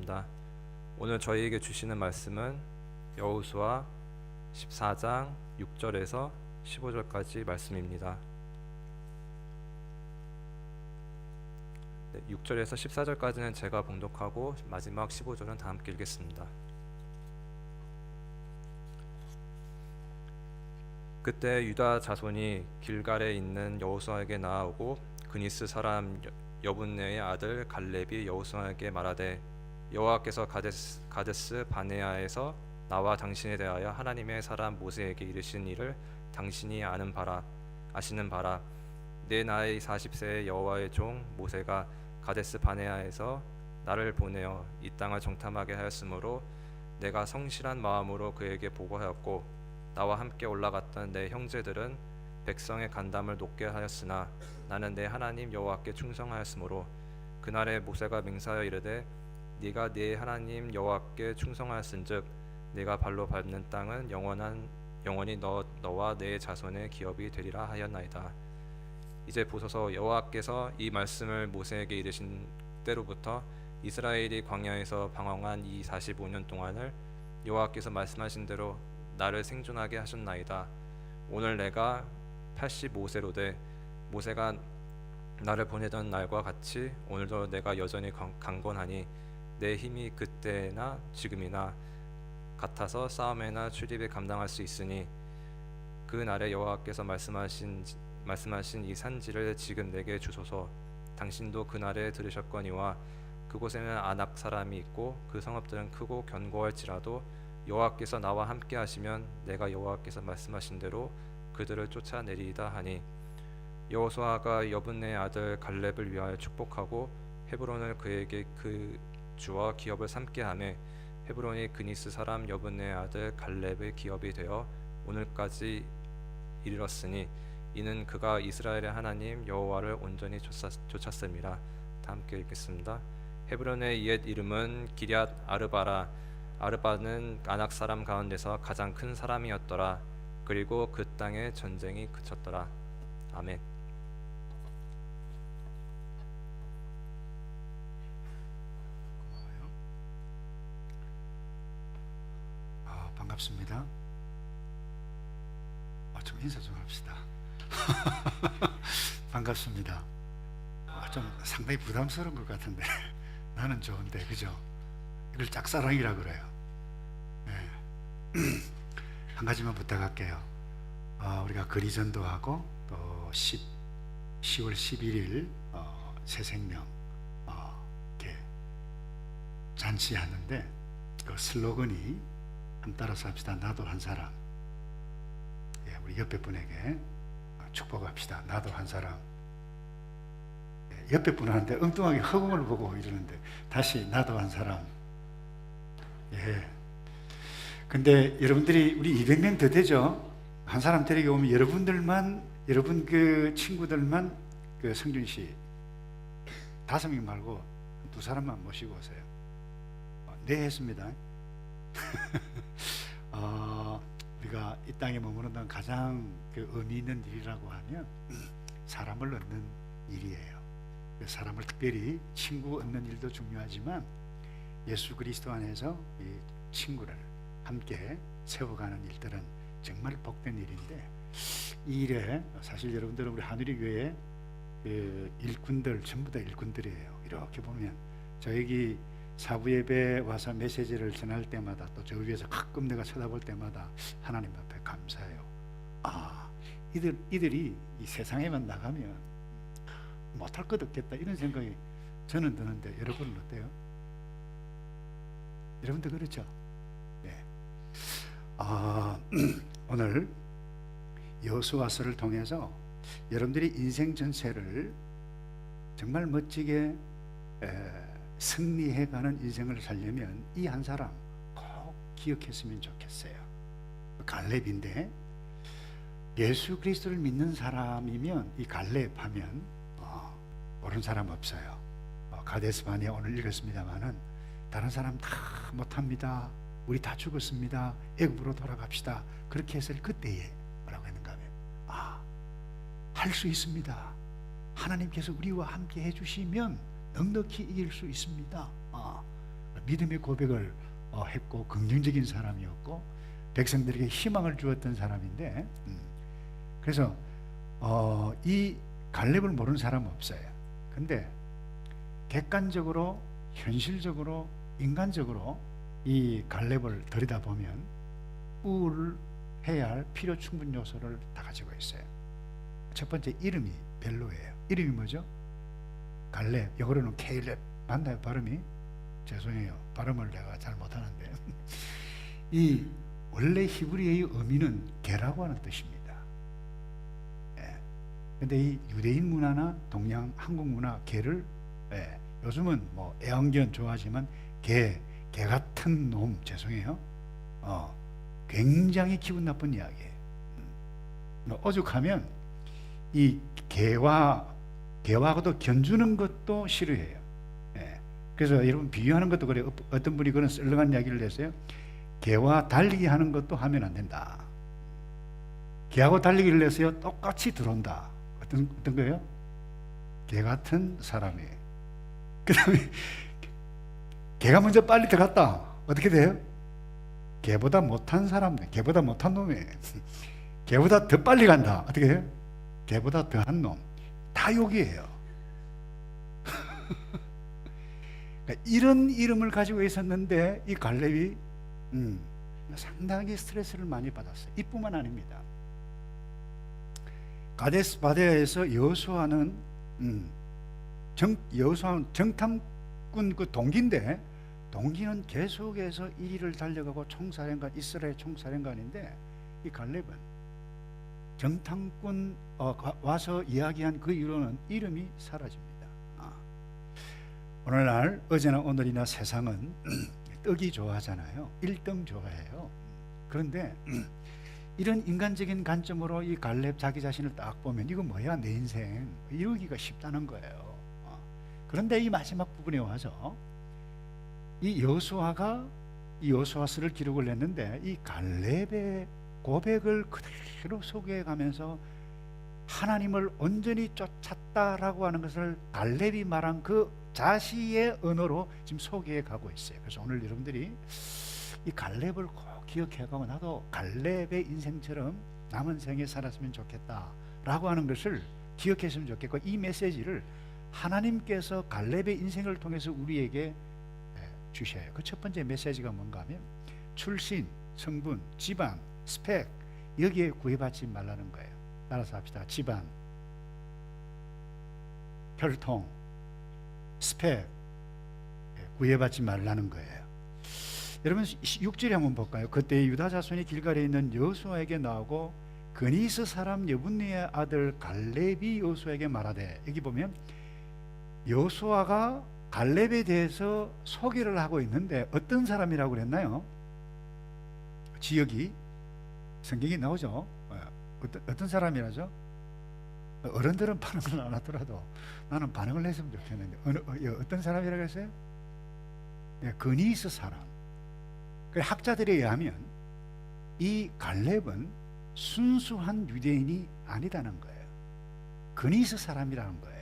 읽겠습니다. 오늘 저희에게 주시는 말씀은 여호수아 14장 6절에서 15절까지 말씀입니다. 6절에서 14절까지는 제가 봉독하고 마지막 15절은 다 함께 읽겠습니다. 그때 유다 자손이 길갈에 있는 여호수아에게 나아오고 그니스 사람 여분네의 아들 갈렙이 여호수아에게 말하되 여호와께서 가데스 바네아에서 나와 당신에 대하여 하나님의 사람 모세에게 이르신 일을 당신이 아시는 바라. 내 나이 40세의 여호와의 종 모세가 가데스 바네아에서 나를 보내어 이 땅을 정탐하게 하였으므로 내가 성실한 마음으로 그에게 보고하였고 나와 함께 올라갔던 내 형제들은 백성의 간담을 높게 하였으나 나는 내 하나님 여호와께 충성하였으므로 그날에 모세가 맹세하여 이르되 네가 네 하나님 여호와께 충성하였은즉 네가 발로 밟는 땅은 영원히 너와 네 자손의 기업이 되리라 하였나이다. 이제 보소서, 여호와께서 이 말씀을 모세에게 이르신 때로부터 이스라엘이 광야에서 방황한 이 45년 동안을 여호와께서 말씀하신 대로 나를 생존하게 하셨나이다. 오늘 내가 85세로 돼 모세가 나를 보내던 날과 같이 오늘도 내가 여전히 강건하니 내 힘이 그때나 지금이나 같아서 싸움에나 출입에 감당할 수 있으니 그 날에 여호와께서 말씀하신 이 산지를 지금 내게 주소서. 당신도 그 날에 들으셨거니와 그곳에는 아낙 사람이 있고 그 성읍들은 크고 견고할지라도 여호와께서 나와 함께 하시면 내가 여호와께서 말씀하신 대로 그들을 쫓아내리이다 하니 여호수아가 여분네 아들 갈렙을 위하여 축복하고 헤브론을 그에게 그 주와 기업을 삼게 하매 헤브론이 그니스 사람 여분네 아들 갈렙의 기업이 되어 오늘까지 이르렀으니 이는 그가 이스라엘의 하나님 여호와를 온전히 쫓았음이라. 다 함께 읽겠습니다. 헤브론의 옛 이름은 기럇 아르바라. 아르바는 아낙 사람 가운데서 가장 큰 사람이었더라. 그리고 그 땅에 전쟁이 그쳤더라. 아멘. 반갑습니다. 좀 인사 좀 합시다. 반갑습니다. 좀 상당히 부담스러운 것 같은데 나는 좋은데, 그죠? 이걸 짝사랑이라 그래요. 네. 한 가지만 부탁할게요. 우리가 거리전도 하고 또 10월 11일 새생명 이렇게 잔치하는데 그 슬로건이 한번 따라서 합시다. 나도 한 사람. 우리 옆에 분에게 축복합시다. 나도 한 사람. 옆에 분한테 엉뚱하게 허공을 보고 이러는데 다시 나도 한 사람. 근데 여러분들이 우리 200명 더 되죠? 한 사람 데리고 오면 여러분 그 친구들만 그 성준 씨 5명 말고 2사람만 모시고 오세요. 네, 했습니다. 우리가 이 땅에 머무는 동안 가장 그 의미 있는 일이라고 하면 사람을 얻는 일이에요. 사람을 특별히 친구 얻는 일도 중요하지만 예수 그리스도 안에서 이 친구를 함께 세워가는 일들은 정말 복된 일인데, 이 일에 사실 여러분들은 우리 하누리 교회 그 일꾼들 전부 다 일꾼들이에요. 이렇게 보면 저 여기 사부 예배 와서 메시지를 전할 때마다 또 저 위에서 가끔 내가 쳐다볼 때마다 하나님 앞에 감사해요. 이들이 이 세상에만 나가면 못할 것 없겠다 이런 생각이 저는 드는데 여러분은 어때요? 여러분도 그렇죠? 네. 오늘 여호수아서를 통해서 여러분들이 인생 전체를 정말 멋지게 승리해가는 인생을 살려면 이 한 사람 꼭 기억했으면 좋겠어요. 갈렙인데 예수 그리스도를 믿는 사람이면 이 갈렙 하면 모르는 사람 없어요. 가데스 바네아 오늘 읽었습니다마는 다른 사람 다 못합니다. 우리 다 죽었습니다. 애굽으로 돌아갑시다. 그렇게 해서 그때에 뭐라고 했는가 하면 할 수 있습니다. 하나님께서 우리와 함께 해주시면 넉넉히 이길 수 있습니다. 믿음의 고백을 했고 긍정적인 사람이었고 백성들에게 희망을 주었던 사람인데 그래서 이 갈렙을 모르는 사람은 없어요. 근데 객관적으로 현실적으로 인간적으로 이 갈렙을 들여다보면 우울해야 할 필요 충분 요소를 다 가지고 있어요. 첫 번째, 이름이 별로예요. 이름이 뭐죠? 갈렙, 영어로는 케일렙. 맞나요? 발음이? 죄송해요, 발음을 내가 잘 못하는데 이 원래 히브리어의 의미는 개라고 하는 뜻입니다. 예. 근데 이 유대인 문화나 동양 한국 문화 개를 요즘은 뭐 애완견 좋아하지만 개 같은 놈, 죄송해요, 굉장히 기분 나쁜 이야기예요. 오죽하면 이 개와도 견주는 것도 싫어해요. 그래서 여러분 비유하는 것도 그래요. 어떤 분이 그런 썰렁한 이야기를 했어요. 개와 달리기 하는 것도 하면 안 된다. 개하고 달리기를 해서요 똑같이 들어온다. 어떤 거예요? 개 같은 사람이. 그 다음에 개가 먼저 빨리 들어갔다. 어떻게 돼요? 개보다 못한 사람, 개보다 못한 놈이 개보다 더 빨리 간다. 어떻게 해요? 개보다 더한 놈. 다 욕이에요. 그러니까 이런 이름을 가지고 있었는데 이 갈렙이 상당히 스트레스를 많이 받았어요. 이뿐만 아닙니다. 가데스 바네아에서 여호수아는 정탐꾼 그 동기인데, 동기는 계속해서 이리를 달려가고 총사령관, 이스라엘 총사령관인데 이 갈렙은 정탐꾼 와서 이야기한 그 이후로는 이름이 사라집니다. 오늘날 어제나 오늘이나 세상은 떡이 좋아하잖아요. 1등 좋아해요. 그런데 이런 인간적인 관점으로 이 갈렙 자기 자신을 딱 보면 이거 뭐야 내 인생 이러기가 쉽다는 거예요. 그런데 이 마지막 부분에 와서 이 여호수아서를 기록을 했는데 이 갈렙의 고백을 그대로 소개해가면서 하나님을 온전히 쫓았다라고 하는 것을 갈렙이 말한 그 자시의 언어로 지금 소개해 가고 있어요. 그래서 오늘 여러분들이 이 갈렙을 꼭 기억해가고 나도 갈렙의 인생처럼 남은 생에 살았으면 좋겠다라고 하는 것을 기억했으면 좋겠고, 이 메시지를 하나님께서 갈렙의 인생을 통해서 우리에게 주셔요. 그 첫 번째 메시지가 뭔가 하면 출신, 성분, 집안, 스펙, 여기에 구애받지 말라는 거예요. 따라서 합시다. 집안, 혈통, 스펙, 구애받지 말라는 거예요. 여러분 6절에 한번 볼까요? 그때 유다 자손이 길갈에 있는 여호수아에게 나오고 그니스 사람 여분네의 아들 갈렙이 여호수아에게 말하되, 여기 보면 여호수아가 갈렙에 대해서 소개를 하고 있는데 어떤 사람이라고 그랬나요? 지역이 성경에 나오죠. 어떤 사람이라죠? 어른들은 반응을 안 하더라도 나는 반응을 했으면 좋겠는데 어떤 사람이라고 했어요? 그니스 사람. 학자들에 의하면 이 갈렙은 순수한 유대인이 아니다는 거예요. 그니스 사람이라는 거예요.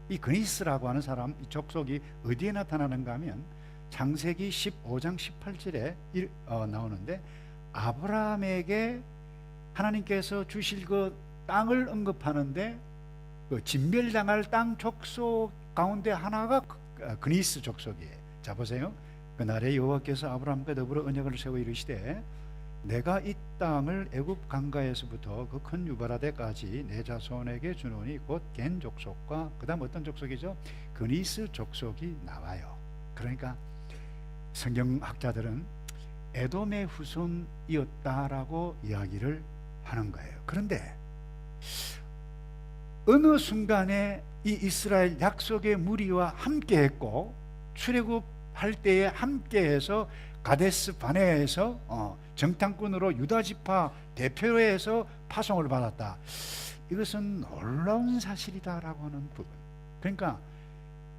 이 그니스라고 하는 사람, 이 족속이 어디에 나타나는가 하면 창세기 15장 18절에 나오는데, 아브라함에게 하나님께서 주실 그 땅을 언급하는데 그 진멸당할 땅 족속 가운데 하나가 그니스 족속이에요. 자 보세요. 그날에 여호와께서 아브라함과 더불어 언약을 세워 이르시되 내가 이 땅을 애굽 강가에서부터 그 큰 유바라데까지 내 자손에게 주노니 곧 겐 족속과 그 다음 어떤 족속이죠? 그니스 족속이 나와요. 그러니까 성경학자들은 에돔의 후손이었다라고 이야기를 하는 거예요. 그런데 어느 순간에 이 이스라엘 약속의 무리와 함께했고 출애굽할 때에 함께해서 가데스 바네아에서 정탐꾼으로 유다 지파 대표로해서 파송을 받았다. 이것은 놀라운 사실이다라고 하는 부분. 그러니까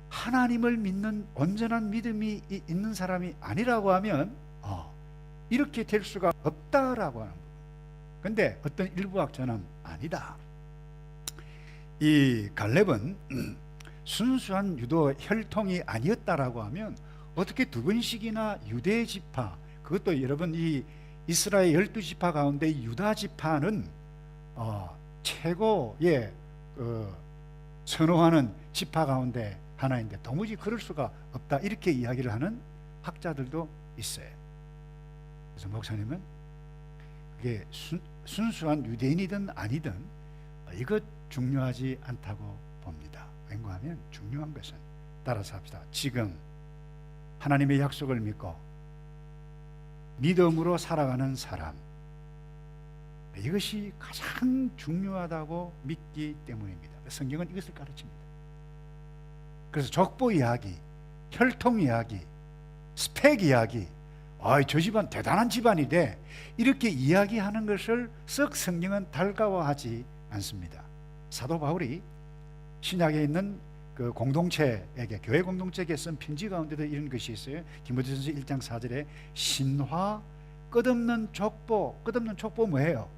하나님을 믿는 온전한 믿음이 있는 사람이 아니라고 하면 이렇게 될 수가 없다라고 하는 부분. 근데 어떤 일부 학자는 아니다. 이 갈렙은 순수한 유도 혈통이 아니었다라고 하면 어떻게 두 번씩이나 유대 지파, 그것도 여러분 이 이스라엘 12지파 가운데 유다 지파는 최고의 선호하는 지파 가운데 하나인데 도무지 그럴 수가 없다, 이렇게 이야기를 하는 학자들도 있어요. 그래서 목사님은 그게 순수한 유대인이든 아니든 이것 중요하지 않다고 봅니다. 왜냐하면 중요한 것은, 따라서 합시다. 지금 하나님의 약속을 믿고 믿음으로 살아가는 사람, 이것이 가장 중요하다고 믿기 때문입니다. 성경은 이것을 가르칩니다. 그래서 족보 이야기, 혈통 이야기, 스펙 이야기, 저 집안 대단한 집안이래, 이렇게 이야기하는 것을 썩 성경은 달가워하지 않습니다. 사도 바울이 신약에 있는 그 공동체에게, 교회 공동체에게 쓴 편지 가운데도 이런 것이 있어요. 디모데전서 1장 4절에 신화 끝없는 족보. 끝없는 족보 뭐예요?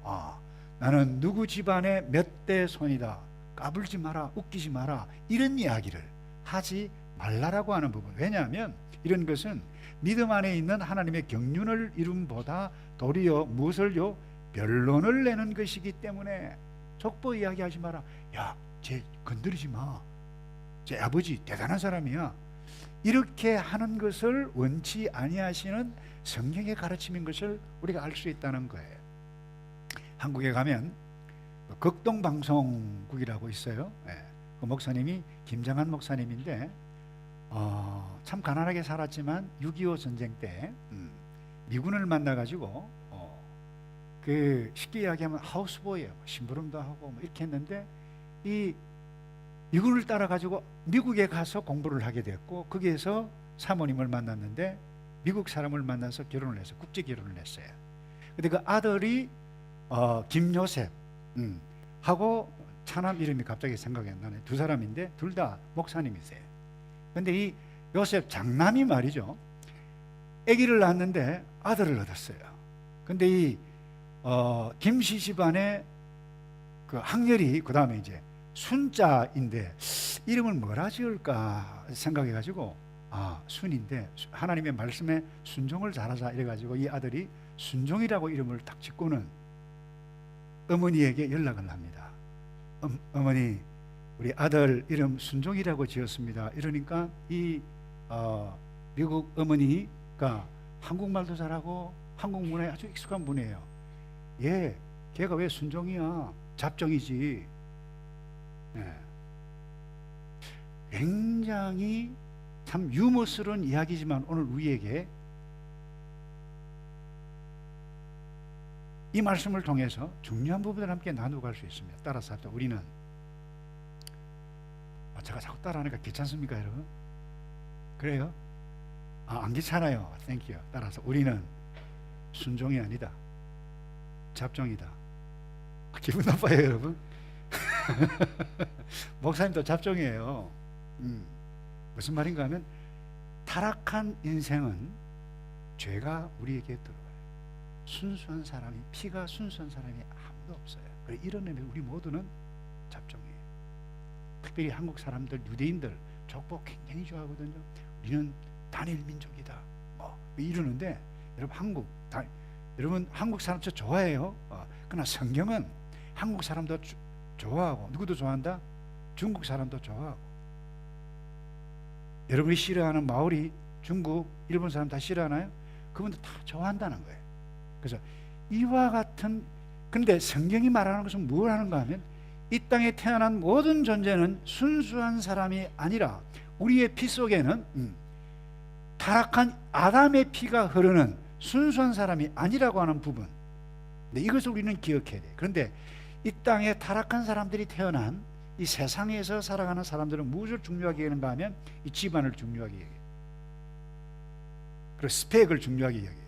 나는 누구 집안의 몇 대 손이다, 까불지 마라, 웃기지 마라, 이런 이야기를 하지 말라라고 하는 부분. 왜냐하면 이런 것은 믿음 안에 있는 하나님의 경륜을 이룸보다 도리어 무엇을요? 변론을 내는 것이기 때문에 족보 이야기하지 마라. 야, 쟤 건드리지 마, 제 아버지 대단한 사람이야, 이렇게 하는 것을 원치 아니하시는 성경의 가르침인 것을 우리가 알 수 있다는 거예요. 한국에 가면 극동방송국이라고 있어요. 그 목사님이 김정한 목사님인데 참 가난하게 살았지만 6.25 전쟁 때 미군을 만나가지고 그 쉽게 이야기하면 하우스보이예요. 심부름도 하고 뭐 이렇게 했는데 이 미군을 따라가지고 미국에 가서 공부를 하게 됐고, 거기에서 사모님을 만났는데 미국 사람을 만나서 결혼을 해서 국제 결혼을 했어요. 근데 그 아들이 김요셉 하고 차남 이름이 갑자기 생각이 안 나네. 두 사람인데 둘 다 목사님이세요. 근데 이 요셉 장남이 말이죠, 아기를 낳았는데 아들을 얻었어요. 근데 이 김씨 집안의 그 학렬이 그 다음에 이제 순자인데 이름을 뭐라 지을까 생각해가지고 순인데 하나님의 말씀에 순종을 잘하자 이래가지고 이 아들이 순종이라고 이름을 딱 짓고는 어머니에게 연락을 합니다. 어머니, 우리 아들 이름 순종이라고 지었습니다. 이러니까 이 미국 어머니가 한국말도 잘하고 한국 문화에 아주 익숙한 분이에요. 걔가 왜 순종이야? 잡종이지. 굉장히 참 유머스러운 이야기지만 오늘 우리에게 이 말씀을 통해서 중요한 부분을 함께 나누고 갈 수 있습니다. 따라서 합시다. 우리는 제가 자꾸 따라하니까 괜찮습니까, 여러분? 그래요? 안 괜찮아요. 땡큐. 따라서 우리는 순종이 아니다, 잡종이다. 기분 나빠요, 여러분? 목사님도 잡종이에요. 무슨 말인가 하면 타락한 인생은 죄가 우리에게 들어와요. 순수한 사람이, 피가 순수한 사람이 아무도 없어요. 그래, 이런 의미에서 우리 모두는 잡종이에요. 특별히 한국 사람들, 유대인들 족보 굉장히 좋아하거든요. 우리는 단일 민족이다 뭐 이러는데, 여러분 한국 사람 저 좋아해요. 그러나 성경은 한국 사람도 좋아하고, 누구도 좋아한다? 중국 사람도 좋아하고. 여러분이 싫어하는 마오리, 중국, 일본 사람 다 싫어하나요? 그분들 다 좋아한다는 거예요. 그래서 이와 같은, 근데 성경이 말하는 것은 뭘 하는가 하면 이 땅에 태어난 모든 존재는 순수한 사람이 아니라 우리의 피 속에는 타락한 아담의 피가 흐르는 순수한 사람이 아니라고 하는 부분. 근데 이것을 우리는 기억해야 돼요. 그런데 이 땅에 타락한 사람들이 태어난 이 세상에서 살아가는 사람들은 무엇을 중요하게 여기는가 하면 이 집안을 중요하게 여겨요. 그리고 스펙을 중요하게 여겨요.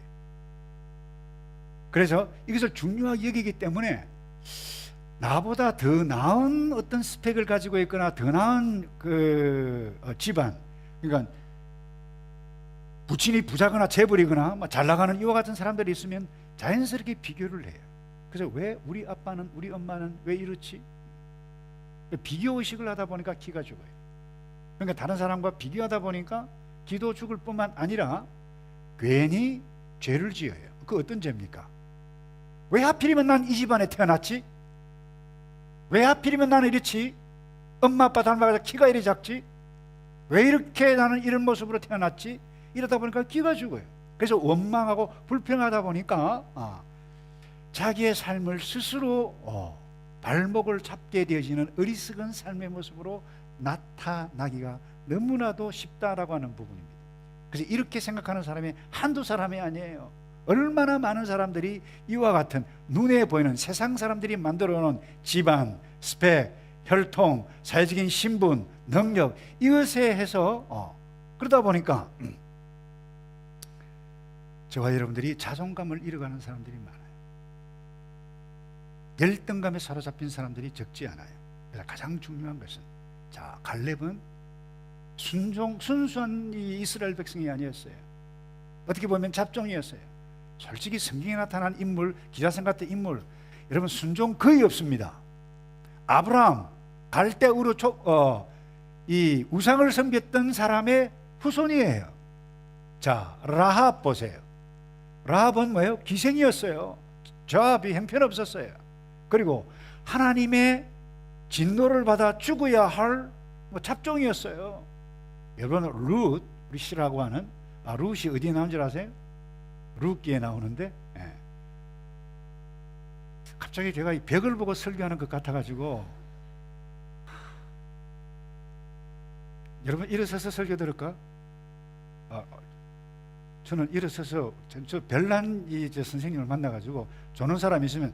그래서 이것을 중요하게 여기기 때문에 나보다 더 나은 어떤 스펙을 가지고 있거나 더 나은 그 집안, 그러니까 부친이 부자거나 재벌이거나 잘 나가는 이와 같은 사람들이 있으면 자연스럽게 비교를 해요. 그래서 왜 우리 아빠는, 우리 엄마는 왜 이렇지? 비교 의식을 하다 보니까 기가 죽어요. 그러니까 다른 사람과 비교하다 보니까 기도 죽을 뿐만 아니라 괜히 죄를 지어요. 그 어떤 죄입니까? 왜 하필이면 난 이 집안에 태어났지? 왜 하필이면 나는 이렇지? 엄마 아빠 닮아가지고 키가 이리 작지? 왜 이렇게 나는 이런 모습으로 태어났지? 이러다 보니까 기가 죽어요. 그래서 원망하고 불평하다 보니까 자기의 삶을 스스로 발목을 잡게 되어지는 어리석은 삶의 모습으로 나타나기가 너무나도 쉽다라고 하는 부분입니다. 그래서 이렇게 생각하는 사람이 한두 사람이 아니에요. 얼마나 많은 사람들이 이와 같은 눈에 보이는 세상 사람들이 만들어 놓은 집안, 스펙, 혈통, 사회적인 신분, 능력 이것에 해서 그러다 보니까 저와 여러분들이 자존감을 잃어가는 사람들이 많아요. 열등감에 사로잡힌 사람들이 적지 않아요. 그래서 가장 중요한 것은 갈렙은 순수한 이 이스라엘 백성이 아니었어요. 어떻게 보면 잡종이었어요. 솔직히 성경에 나타난 인물, 기라성 같은 인물, 여러분 순종 거의 없습니다. 아브라함 갈대우르 이 우상을 섬겼던 사람의 후손이에요. 라합 보세요. 라합은 뭐예요? 기생이었어요. 저압이 형편없었어요. 그리고 하나님의 진노를 받아 죽어야 할 잡종이었어요. 여러분 룻이라고 하는 룻이 어디에 나온 줄 아세요? 룻기에 나오는데 갑자기 제가 이 벽을 보고 설교하는 것 같아가지고 여러분 일어서서 설교 들을까? 저는 일어서서 저 별난 저 선생님을 만나가지고 조는 사람이 있으면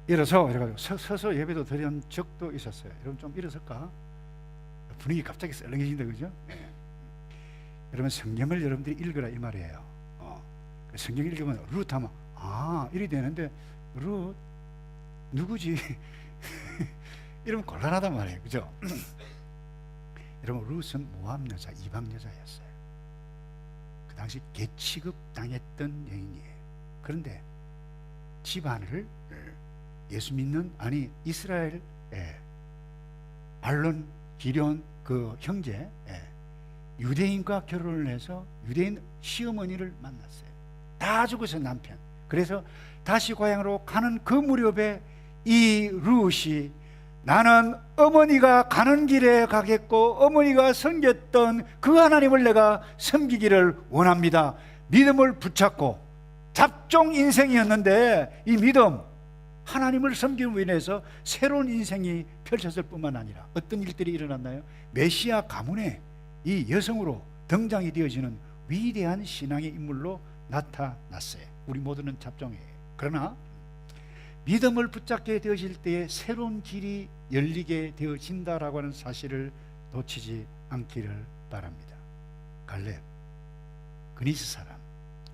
일어서 이래가지고 서서 예배도 드린 적도 있었어요. 여러분 좀 일어설까? 분위기 갑자기 썰렁해진다, 그죠? 여러분 성경을 여러분들이 읽으라 이 말이에요. 성경 읽으면 룻 하면 이리 되는데 룻 누구지? 이러면 곤란하단 말이에요, 그죠? 여러분 룻은 모압 여자, 이방 여자였어요. 그 당시 개취급 당했던 여인이에요. 그런데 집안을 예수 믿는 이스라엘 발론 기련 그 형제 유대인과 결혼을 해서 유대인 시어머니를 만났어요. 다 죽었어요, 남편. 그래서 다시 고향으로 가는 그 무렵에 이 룻이 나는 어머니가 가는 길에 가겠고 어머니가 섬겼던 그 하나님을 내가 섬기기를 원합니다. 믿음을 붙잡고 잡종 인생이었는데 이 믿음 하나님을 섬김으로 인해서 새로운 인생이 펼쳐질 뿐만 아니라 어떤 일들이 일어났나요? 메시아 가문의 이 여성으로 등장이 되어지는 위대한 신앙의 인물로 나타났어요. 우리 모두는 잡종이에요. 그러나 믿음을 붙잡게 되어질 때에 새로운 길이 열리게 되어진다라고 하는 사실을 놓치지 않기를 바랍니다. 갈렙, 그니스 사람,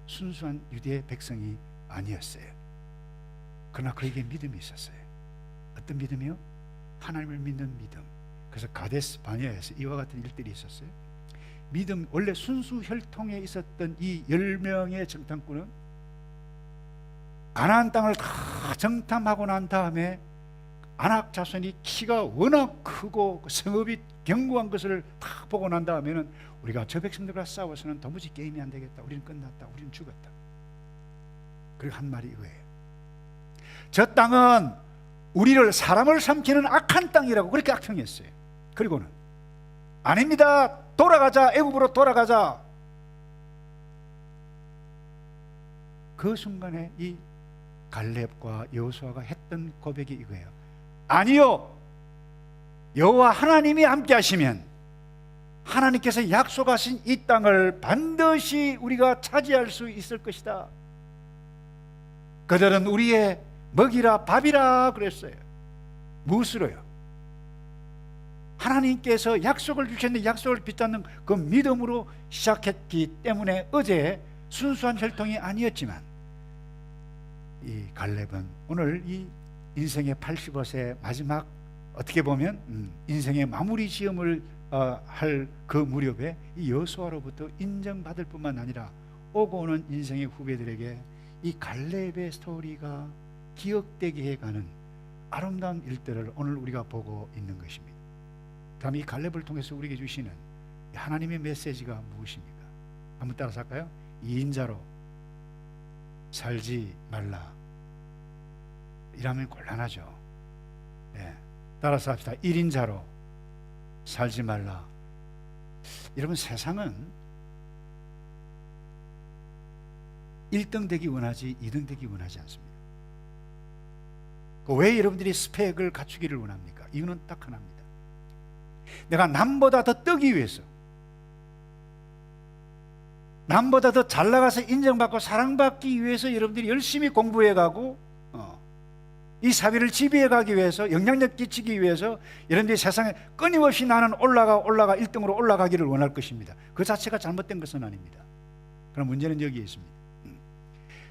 순수한 유대 백성이 아니었어요. 그러나 그에게 믿음이 있었어요. 어떤 믿음이요? 하나님을 믿는 믿음. 그래서 가데스 바네아에서 이와 같은 일들이 있었어요. 믿음, 원래 순수 혈통에 있었던 이 10명의 정탐꾼은 가나안 땅을 다 정탐하고 난 다음에 아낙 자손이 키가 워낙 크고 성읍이 견고한 것을 다 보고 난 다음에는 우리가 저 백성들과 싸워서는 도무지 게임이 안 되겠다. 우리는 끝났다. 우리는 죽었다. 그리고 한 말이 이거예요. 저 땅은 우리를 사람을 삼키는 악한 땅이라고 그렇게 악평했어요. 그리고는 아닙니다. 돌아가자. 애굽으로 돌아가자. 그 순간에 이 갈렙과 여호수아가 했던 고백이 이거예요. 아니요. 여호와 하나님이 함께 하시면 하나님께서 약속하신 이 땅을 반드시 우리가 차지할 수 있을 것이다. 그들은 우리의 먹이라 밥이라 그랬어요. 무엇으로요? 하나님께서 약속을 주셨는데 약속을 붙잡는 그 믿음으로 시작했기 때문에 어제 순수한 혈통이 아니었지만 이 갈렙은 오늘 이 인생의 85세 마지막 어떻게 보면 인생의 마무리 지음을 할 그 무렵에 이 여호수아로부터 인정받을 뿐만 아니라 오고 오는 인생의 후배들에게 이 갈렙의 스토리가 기억되게 해가는 아름다운 일들을 오늘 우리가 보고 있는 것입니다. 다음 이 갈렙을 통해서 우리에게 주시는 하나님의 메시지가 무엇입니까? 한번 따라서 할까요? 2인자로 살지 말라. 이라면 곤란하죠. 네. 따라서 합시다. 1인자로 살지 말라. 여러분, 세상은 1등 되기 원하지 2등 되기 원하지 않습니다. 왜 여러분들이 스펙을 갖추기를 원합니까? 이유는 딱 하나입니다. 내가 남보다 더 뜨기 위해서, 남보다 더 잘 나가서 인정받고 사랑받기 위해서 여러분들이 열심히 공부해가고 이 사회를 지배해가기 위해서, 영향력 끼치기 위해서 여러분들이 세상에 끊임없이 나는 올라가 1등으로 올라가기를 원할 것입니다. 그 자체가 잘못된 것은 아닙니다. 그럼 문제는 여기에 있습니다.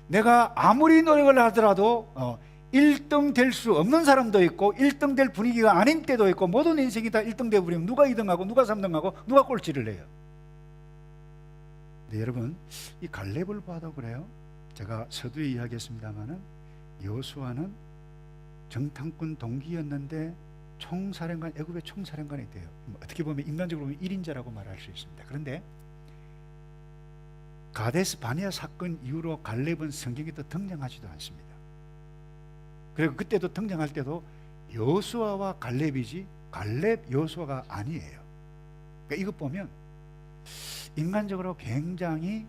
내가 아무리 노력을 하더라도 1등 될 수 없는 사람도 있고 1등 될 분위기가 아닌 때도 있고, 모든 인생이 다 1등 되어버리면 누가 2등하고 누가 3등하고 누가 꼴찌를 해요? 네, 여러분, 이 갈렙을 봐도 그래요. 제가 서두에 이야기했습니다마는 여호수아는 정탐꾼 동기였는데 총사령관, 애굽의 총사령관이 돼요. 어떻게 보면 인간적으로 보면 1인자라고 말할 수 있습니다. 그런데 가데스 바네아 사건 이후로 갈렙은 성경에 더 등장하지도 않습니다. 그리고 그때도 등장할 때도 여호수아와 갈렙이지 갈렙 여호수아가 아니에요. 그러니까 이것 보면 인간적으로 굉장히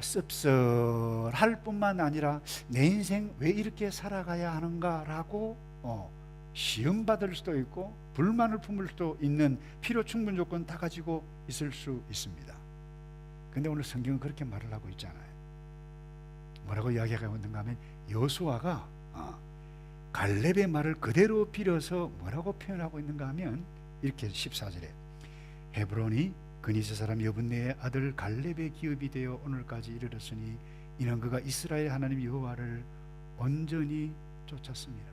씁쓸할 뿐만 아니라 내 인생 왜 이렇게 살아가야 하는가라고 시험받을 수도 있고 불만을 품을 수도 있는 필요 충분 조건 다 가지고 있을 수 있습니다. 근데 오늘 성경은 그렇게 말을 하고 있잖아요. 뭐라고 이야기하고 있는가 하면 여호수아가 갈렙의 말을 그대로 빌어서 뭐라고 표현하고 있는가 하면 이렇게 14절에 헤브론이 그니스 사람 여분네의 아들 갈렙의 기업이 되어 오늘까지 이르렀으니 이는 그가 이스라엘 하나님 여호와를 온전히 쫓았습니다.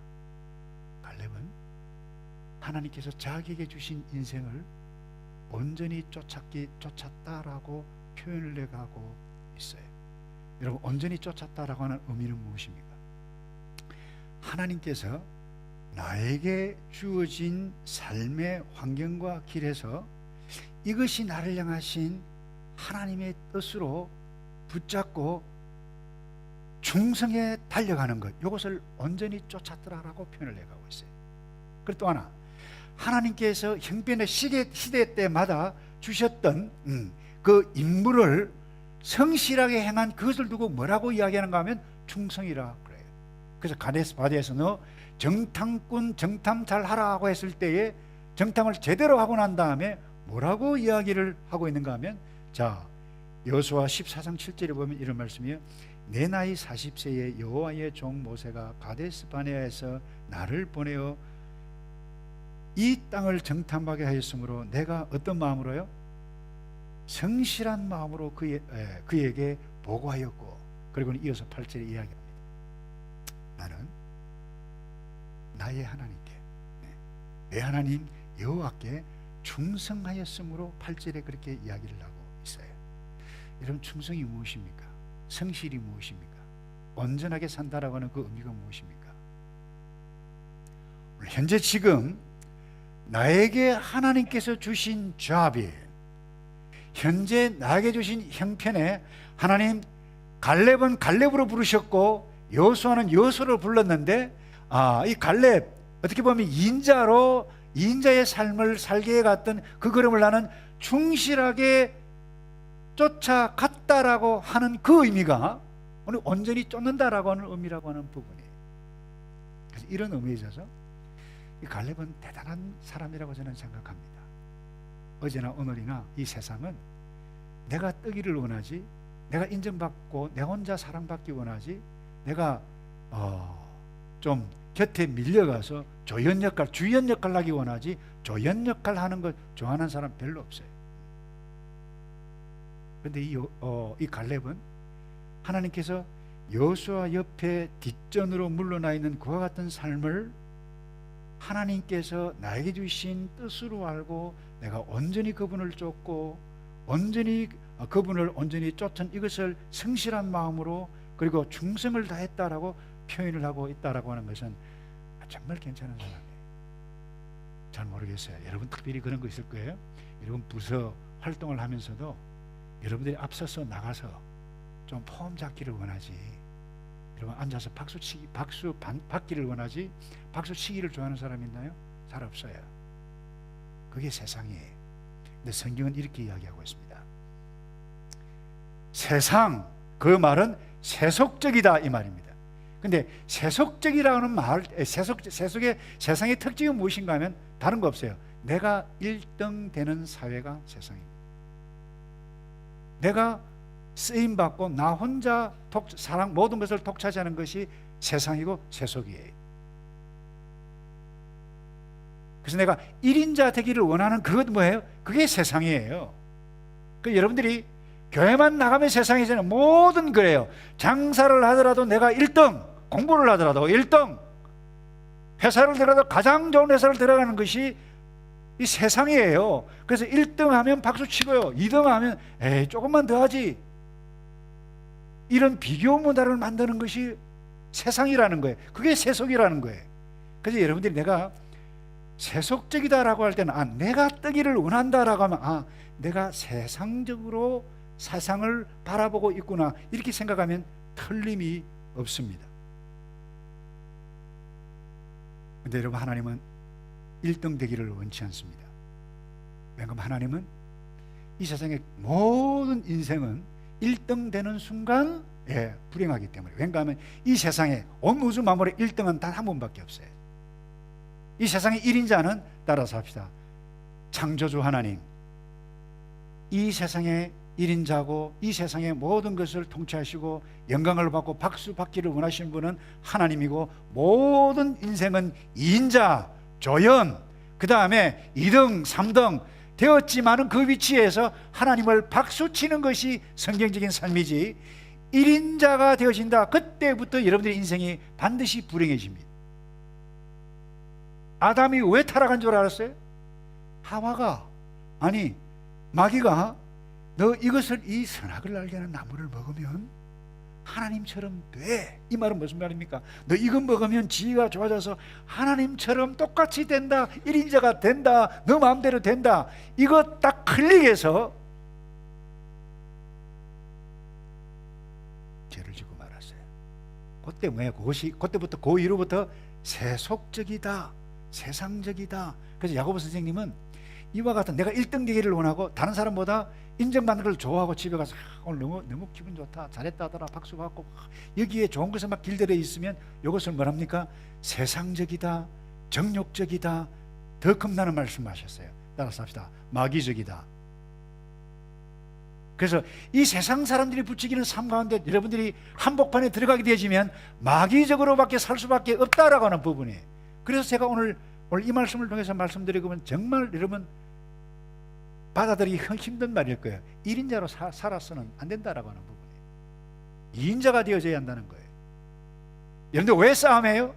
갈렙은 하나님께서 자기에게 주신 인생을 온전히 쫓았다라고 표현을 해가고 있어요. 여러분, 온전히 쫓았다라고 하는 의미는 무엇입니까? 하나님께서 나에게 주어진 삶의 환경과 길에서 이것이 나를 향하신 하나님의 뜻으로 붙잡고 충성에 달려가는 것, 이것을 온전히 쫓았더라라고 표현을 해가고 있어요. 그리고 또 하나, 하나님께서 형편의 시대 때마다 주셨던 그 임무를 성실하게 행한 그것을 두고 뭐라고 이야기하는가 하면 충성이라 그래요. 그래서 가데스 바네아에서 너 정탐꾼 정탐 잘 하라고 했을 때에 정탐을 제대로 하고 난 다음에 뭐라고 이야기를 하고 있는가 하면, 자, 여호수아 14장 7절에 보면 이런 말씀이에요. 내 나이 40세에 여호와의 종 모세가 가데스 바네아에서 나를 보내어 이 땅을 정탐하게 하였으므로 내가 어떤 마음으로요? 성실한 마음으로 그에게 보고하였고, 그리고는 이어서 8절에 이야기합니다. 나는 나의 하나님께, 내 하나님 여호와께 충성하였으므로 8절에 그렇게 이야기를 하고 있어요. 여러분, 충성이 무엇입니까? 성실이 무엇입니까? 온전하게 산다라고 하는 그 의미가 무엇입니까? 현재 지금 나에게 하나님께서 주신 잡이, 현재 나에게 주신 형편에 하나님, 갈렙은 갈렙으로 부르셨고 여호수아는 여호수아로 불렀는데, 이 갈렙 어떻게 보면 2인자의 삶을 살게 해갔던 그 걸음을 나는 충실하게 쫓아갔다라고 하는 그 의미가 오늘 온전히 쫓는다라고 하는 의미라고 하는 부분이에요. 그래서 이런 의미에 있어서 이 갈렙은 대단한 사람이라고 저는 생각합니다. 어제나 오늘이나 이 세상은 내가 뜨기를 원하지, 내가 인정받고 내 혼자 사랑받기 원하지, 내가 좀 곁에 밀려가서 조연 역할, 주연 역할 하기 원하지, 조연 역할 하는 것 좋아하는 사람 별로 없어요. 그런데 이 갈렙은 하나님께서 여호수아 옆에 뒷전으로 물러나 있는 그와 같은 삶을 하나님께서 나에게 주신 뜻으로 알고 내가 온전히 그분을 쫓고 온전히 그분을 온전히 쫓은 이것을 성실한 마음으로 그리고 충성을 다했다라고 표현을 하고 있다라고 하는 것은 정말 괜찮은 사람이에요. 잘 모르겠어요. 여러분 특별히 그런 거 있을 거예요. 여러분 부서 활동을 하면서도 여러분들이 앞서서 나가서 좀 폼 잡기를 원하지, 여러분 앉아서 박수 받기를 원하지, 박수 치기를 좋아하는 사람 있나요? 잘 없어요. 그게 세상이에요. 근데 성경은 이렇게 이야기하고 있습니다. 세상, 그 말은 세속적이다 이 말입니다. 근데 세속적이라는 말, 세상의 특징이 무엇인가 하면 다른 거 없어요. 내가 1등 되는 사회가 세상입니다. 내가 쓰임받고 나 혼자 모든 것을 독차지하는 것이 세상이고 세속이에요. 그래서 내가 1인자 되기를 원하는 그것 뭐예요? 그게 세상이에요. 그 여러분들이 교회만 나가면 세상이잖아요. 모든 그래요. 장사를 하더라도 내가 1등, 공부를 하더라도 1등, 회사를 들어가도 가장 좋은 회사를 들어가는 것이 이 세상이에요. 그래서 1등 하면 박수 치고요, 2등 하면 에이 조금만 더 하지, 이런 비교 문화를 만드는 것이 세상이라는 거예요. 그게 세속이라는 거예요. 그래서 여러분들이 내가 세속적이다라고 할 때는 내가 뜨기를 원한다라고 하면 내가 세상적으로 세상을 바라보고 있구나, 이렇게 생각하면 틀림이 없습니다. 그런데 여러분, 하나님은 1등 되기를 원치 않습니다. 왜냐하면 하나님은 이 세상의 모든 인생은 1등 되는 순간 불행하기 때문에. 왜냐하면 이 세상에 온 우주 만물의 1등은 단 한 분밖에 없어요. 이 세상의 1인자는, 따라서 합시다, 창조주 하나님, 이 세상의 1인자고 이 세상의 모든 것을 통치하시고 영광을 받고 박수 받기를 원하시는 분은 하나님이고, 모든 인생은 2인자, 조연, 그 다음에 2등, 3등 되었지만은 그 위치에서 하나님을 박수치는 것이 성경적인 삶이지, 1인자가 되어진다, 그때부터 여러분들의 인생이 반드시 불행해집니다. 아담이 왜 타락한 줄 알았어요? 하와가, 마귀가 너 이것을, 이 선악을 알게 하는 나무를 먹으면 하나님처럼 돼, 이 말은 무슨 말입니까? 너 이거 먹으면 지혜가 좋아져서 하나님처럼 똑같이 된다, 1인자가 된다, 너 마음대로 된다, 이거 딱 클릭해서 죄를 지고 말았어요. 그때 뭐예요? 그때부터 그 이후부터 세속적이다, 세상적이다. 그래서 야고보 선생님은 이와 같은, 내가 1등 되기를 원하고 다른 사람보다 인정받는 걸 좋아하고 집에 가서 오늘 너무 기분 좋다, 잘했다 하더라, 박수 받고, 여기에 좋은 것에 막 길들여 있으면 이것을 뭐랍니까? 세상적이다, 정욕적이다, 더 겁나는 말씀하셨어요. 따라서 합시다. 마귀적이다. 그래서 이 세상 사람들이 부추기는 삶 가운데 여러분들이 한복판에 들어가게 되어지면 마귀적으로밖에 살 수밖에 없다라고 하는 부분이에요. 그래서 제가 오늘 이 말씀을 통해서 말씀드리고 보면 정말 여러분 받아들이기 힘든 말일 거예요. 1인자로 살아서는 안 된다라고 하는 부분이에요. 2인자가 되어져야 한다는 거예요. 여러분들 왜 싸움해요?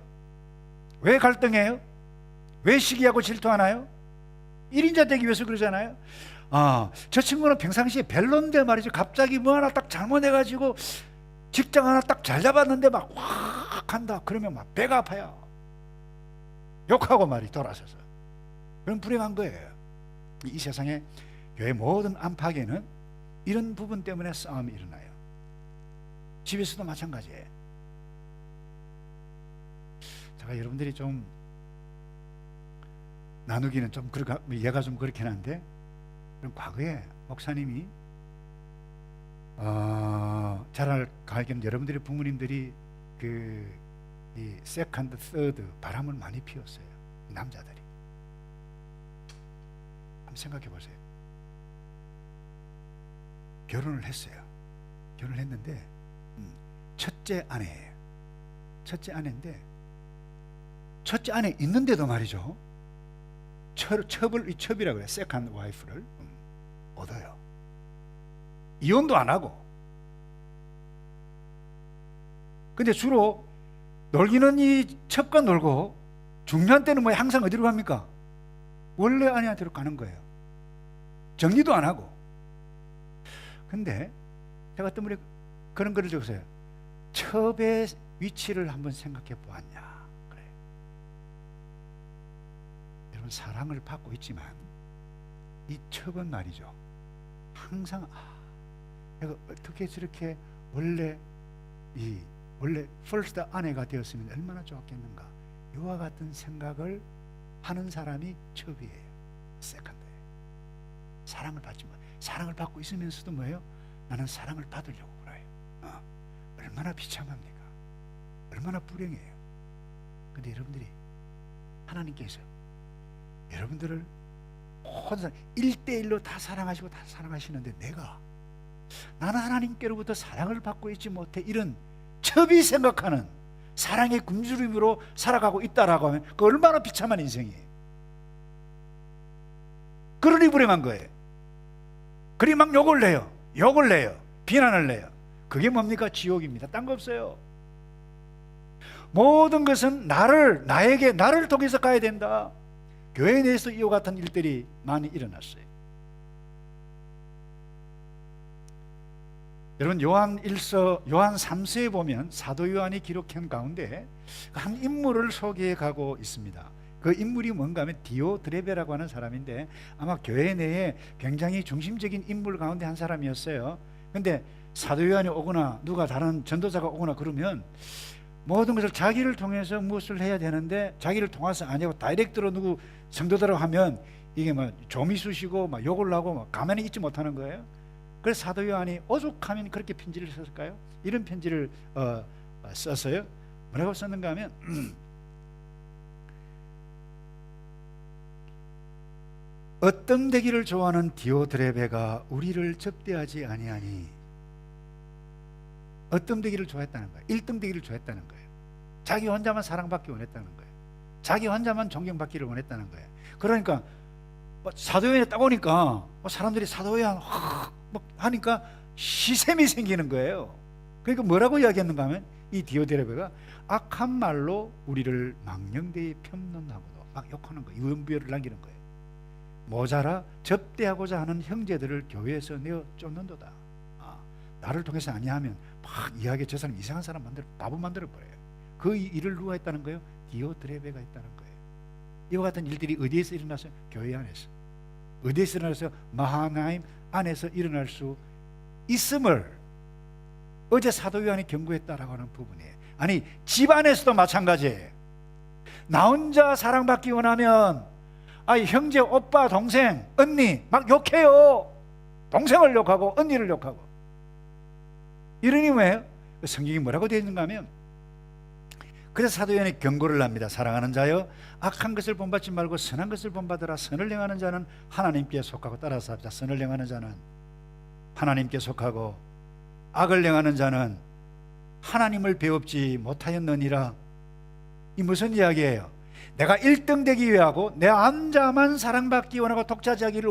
왜 갈등해요? 왜 시기하고 질투하나요? 1인자 되기 위해서 그러잖아요. 저 친구는 평상시에 별론데 말이죠, 갑자기 뭐 하나 딱 잘못해가지고 직장 하나 딱 잘 잡았는데 막 확 한다, 그러면 막 배가 아파요. 욕하고 말이 돌아서서. 그럼 불행한 거예요. 이 세상에 교회 모든 안팎에는 이런 부분 때문에 싸움이 일어나요. 집에서도 마찬가지예요. 제가 여러분들이 좀 나누기는 좀 얘가 좀 그렇긴 한데, 그럼 과거에 목사님이 잘 알기는 여러분들이 부모님들이 이 세컨드, 서드 바람을 많이 피웠어요. 남자들이. 한번 생각해 보세요. 결혼을 했어요. 결혼을 했는데 첫째 아내예요. 첫째 아내인데, 첫째 아내 있는데도 말이죠, 첩이라고 해요. 세컨드 와이프를 얻어요. 이혼도 안 하고. 근데 주로 놀기는 이 첩과 놀고, 중요한 때는 뭐 항상 어디로 갑니까? 원래 아내한테로 가는 거예요. 정리도 안 하고. 근데 제가 어떤 분이 그런 글을 적었어요. 첩의 위치를 한번 생각해 보았냐. 그래요. 여러분, 사랑을 받고 있지만 이 첩은 말이죠, 항상 내가 어떻게 저렇게 원래 퍼스트 아내가 되었으면 얼마나 좋았겠는가. 이와 같은 생각을 하는 사람이 첩이에요. 세컨드예요. 사랑을 받지 마. 사랑을 받고 있으면서도 뭐예요? 나는 사랑을 받으려고 그래요. 얼마나 비참합니까? 얼마나 불행해요. 근데 여러분들이 하나님께서 여러분들을 모든 1대1로 다 사랑하시고 다 사랑하시는데 나는 하나님께로부터 사랑을 받고 있지 못해, 이런 첩이 생각하는 사랑의 굶주림으로 살아가고 있다라고 하면 그 얼마나 비참한 인생이에요. 그러니 불행한 거예요. 그리 막 욕을 내요. 비난을 내요. 그게 뭡니까? 지옥입니다. 딴 거 없어요. 모든 것은 나를 통해서 가야 된다. 교회 내에서 이와 같은 일들이 많이 일어났어요. 여러분, 요한 3서에 보면 사도 요한이 기록한 가운데 한 인물을 소개해 가고 있습니다. 그 인물이 뭔가 하면 디오드레베라고 하는 사람인데 아마 교회 내에 굉장히 중심적인 인물 가운데 한 사람이었어요. 근데 사도 요한이 오거나 누가 다른 전도자가 오거나 그러면 모든 것을 자기를 통해서 무엇을 해야 되는데 자기를 통해서 아니고 다이렉트로 누구 성도들하고 하면 이게 막 조미수시고 막 욕을 하고 막 가만히 있지 못하는 거예요. 그래서 사도 요한이 오죽하면 그렇게 편지를 썼을까요? 이런 편지를 썼어요. 뭐라고 썼는가 하면 어뜸되기를 좋아하는 디오드레베가 우리를 접대하지 아니하니. 어뜸되기를 좋아했다는 거예요. 1등되기를 좋아했다는 거예요. 자기 혼자만 사랑받기 원했다는 거예요. 자기 혼자만 존경받기를 원했다는 거예요. 그러니까 사도요한에 딱 오니까 사람들이 사도요한 하니까 시샘이 생기는 거예요. 그러니까 뭐라고 이야기했는가 하면 이 디오드레베가 악한 말로 우리를 망령되이 편론하고도 막 욕하는 거예요. 유언비어를 남기는 거예요. 모자라 접대하고자 하는 형제들을 교회에서 내어 쫓는도다. 나를 통해서 아니하면 막 이야기, 저 사람 이상한 사람 바보 만들어 버려요. 그 일을 누가 했다는 거예요? 디오드레베가 했다는 거예요. 이와 같은 일들이 어디에서 일어났어요? 교회 안에서. 어디에서 일어났어요? 마하나임 안에서 일어날 수 있음을 어제 사도 요한이 경고했다라고 하는 부분이에요. 아니, 집 안에서도 마찬가지예요. 나 혼자 사랑받기 원하면 형제, 오빠, 동생, 언니 막 욕해요. 동생을 욕하고 언니를 욕하고. 이러니 뭐예요? 성경이 뭐라고 되어 있는가 하면, 그래서 사도 요한이 경고를 합니다. 사랑하는 자여, 악한 것을 본받지 말고 선한 것을 본받으라. 선을 행하는 자는 하나님께 속하고, 따라서 합시다. 선을 행하는 자는 하나님께 속하고 악을 행하는 자는 하나님을 배웁지 못하였느니라. 이 무슨 이야기예요? 내가 1등 되기 위하고 내 혼자만 사랑받기 원하고 독차지하기를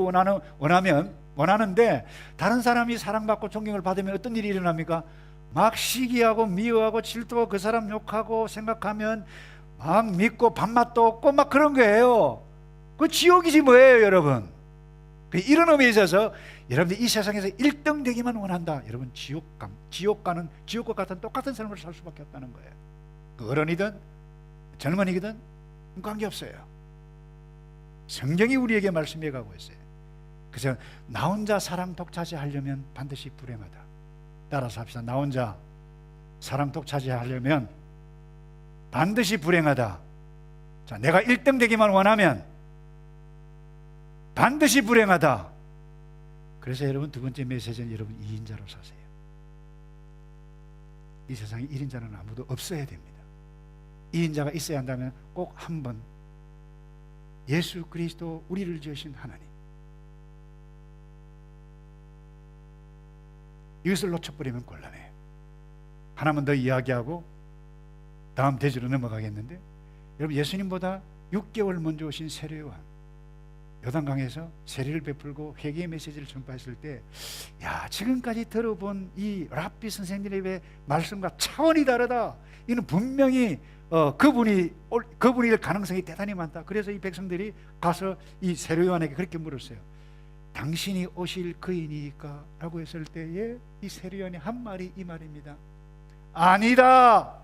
원하는데 다른 사람이 사랑받고 존경을 받으면 어떤 일이 일어납니까? 막 시기하고 미워하고 질투하고 그 사람 욕하고 생각하면 막 믿고 밥맛도 없고 막 그런 거예요. 그 지옥이지 뭐예요, 여러분. 이런 의미에 있어서 여러분들 이 세상에서 1등 되기만 원한다. 여러분, 지옥과 같은 똑같은 삶을 살 수밖에 없다는 거예요. 그 어른이든 젊은이든 관계없어요. 성경이 우리에게 말씀해 가고 있어요. 그래서 나 혼자 사랑 독차지하려면 반드시 불행하다. 따라서 합시다. 나 혼자 사랑 독차지하려면 반드시 불행하다. 자, 내가 1등 되기만 원하면 반드시 불행하다. 그래서 여러분, 두 번째 메시지는 여러분 2인자로 사세요. 이 세상에 1인자는 아무도 없어야 됩니다. 2인자가 있어야 한다면 꼭 한 번 예수 그리스도, 우리를 지으신 하나님, 이것을 놓쳐버리면 곤란해요. 하나만 더 이야기하고 다음 대지로 넘어가겠는데, 여러분, 예수님보다 6개월 먼저 오신 세례 요한, 요단강에서 세례를 베풀고 회개의 메시지를 전파했을 때, 지금까지 들어본 이 랍비 선생님의 말씀과 차원이 다르다. 이는 분명히 그분일 가능성이 대단히 많다. 그래서 이 백성들이 가서 이 세례 요한에게 그렇게 물었어요. 당신이 오실 그이니까? 라고 했을 때에 이 세례 요한이 한 말이 이 말입니다. 아니다.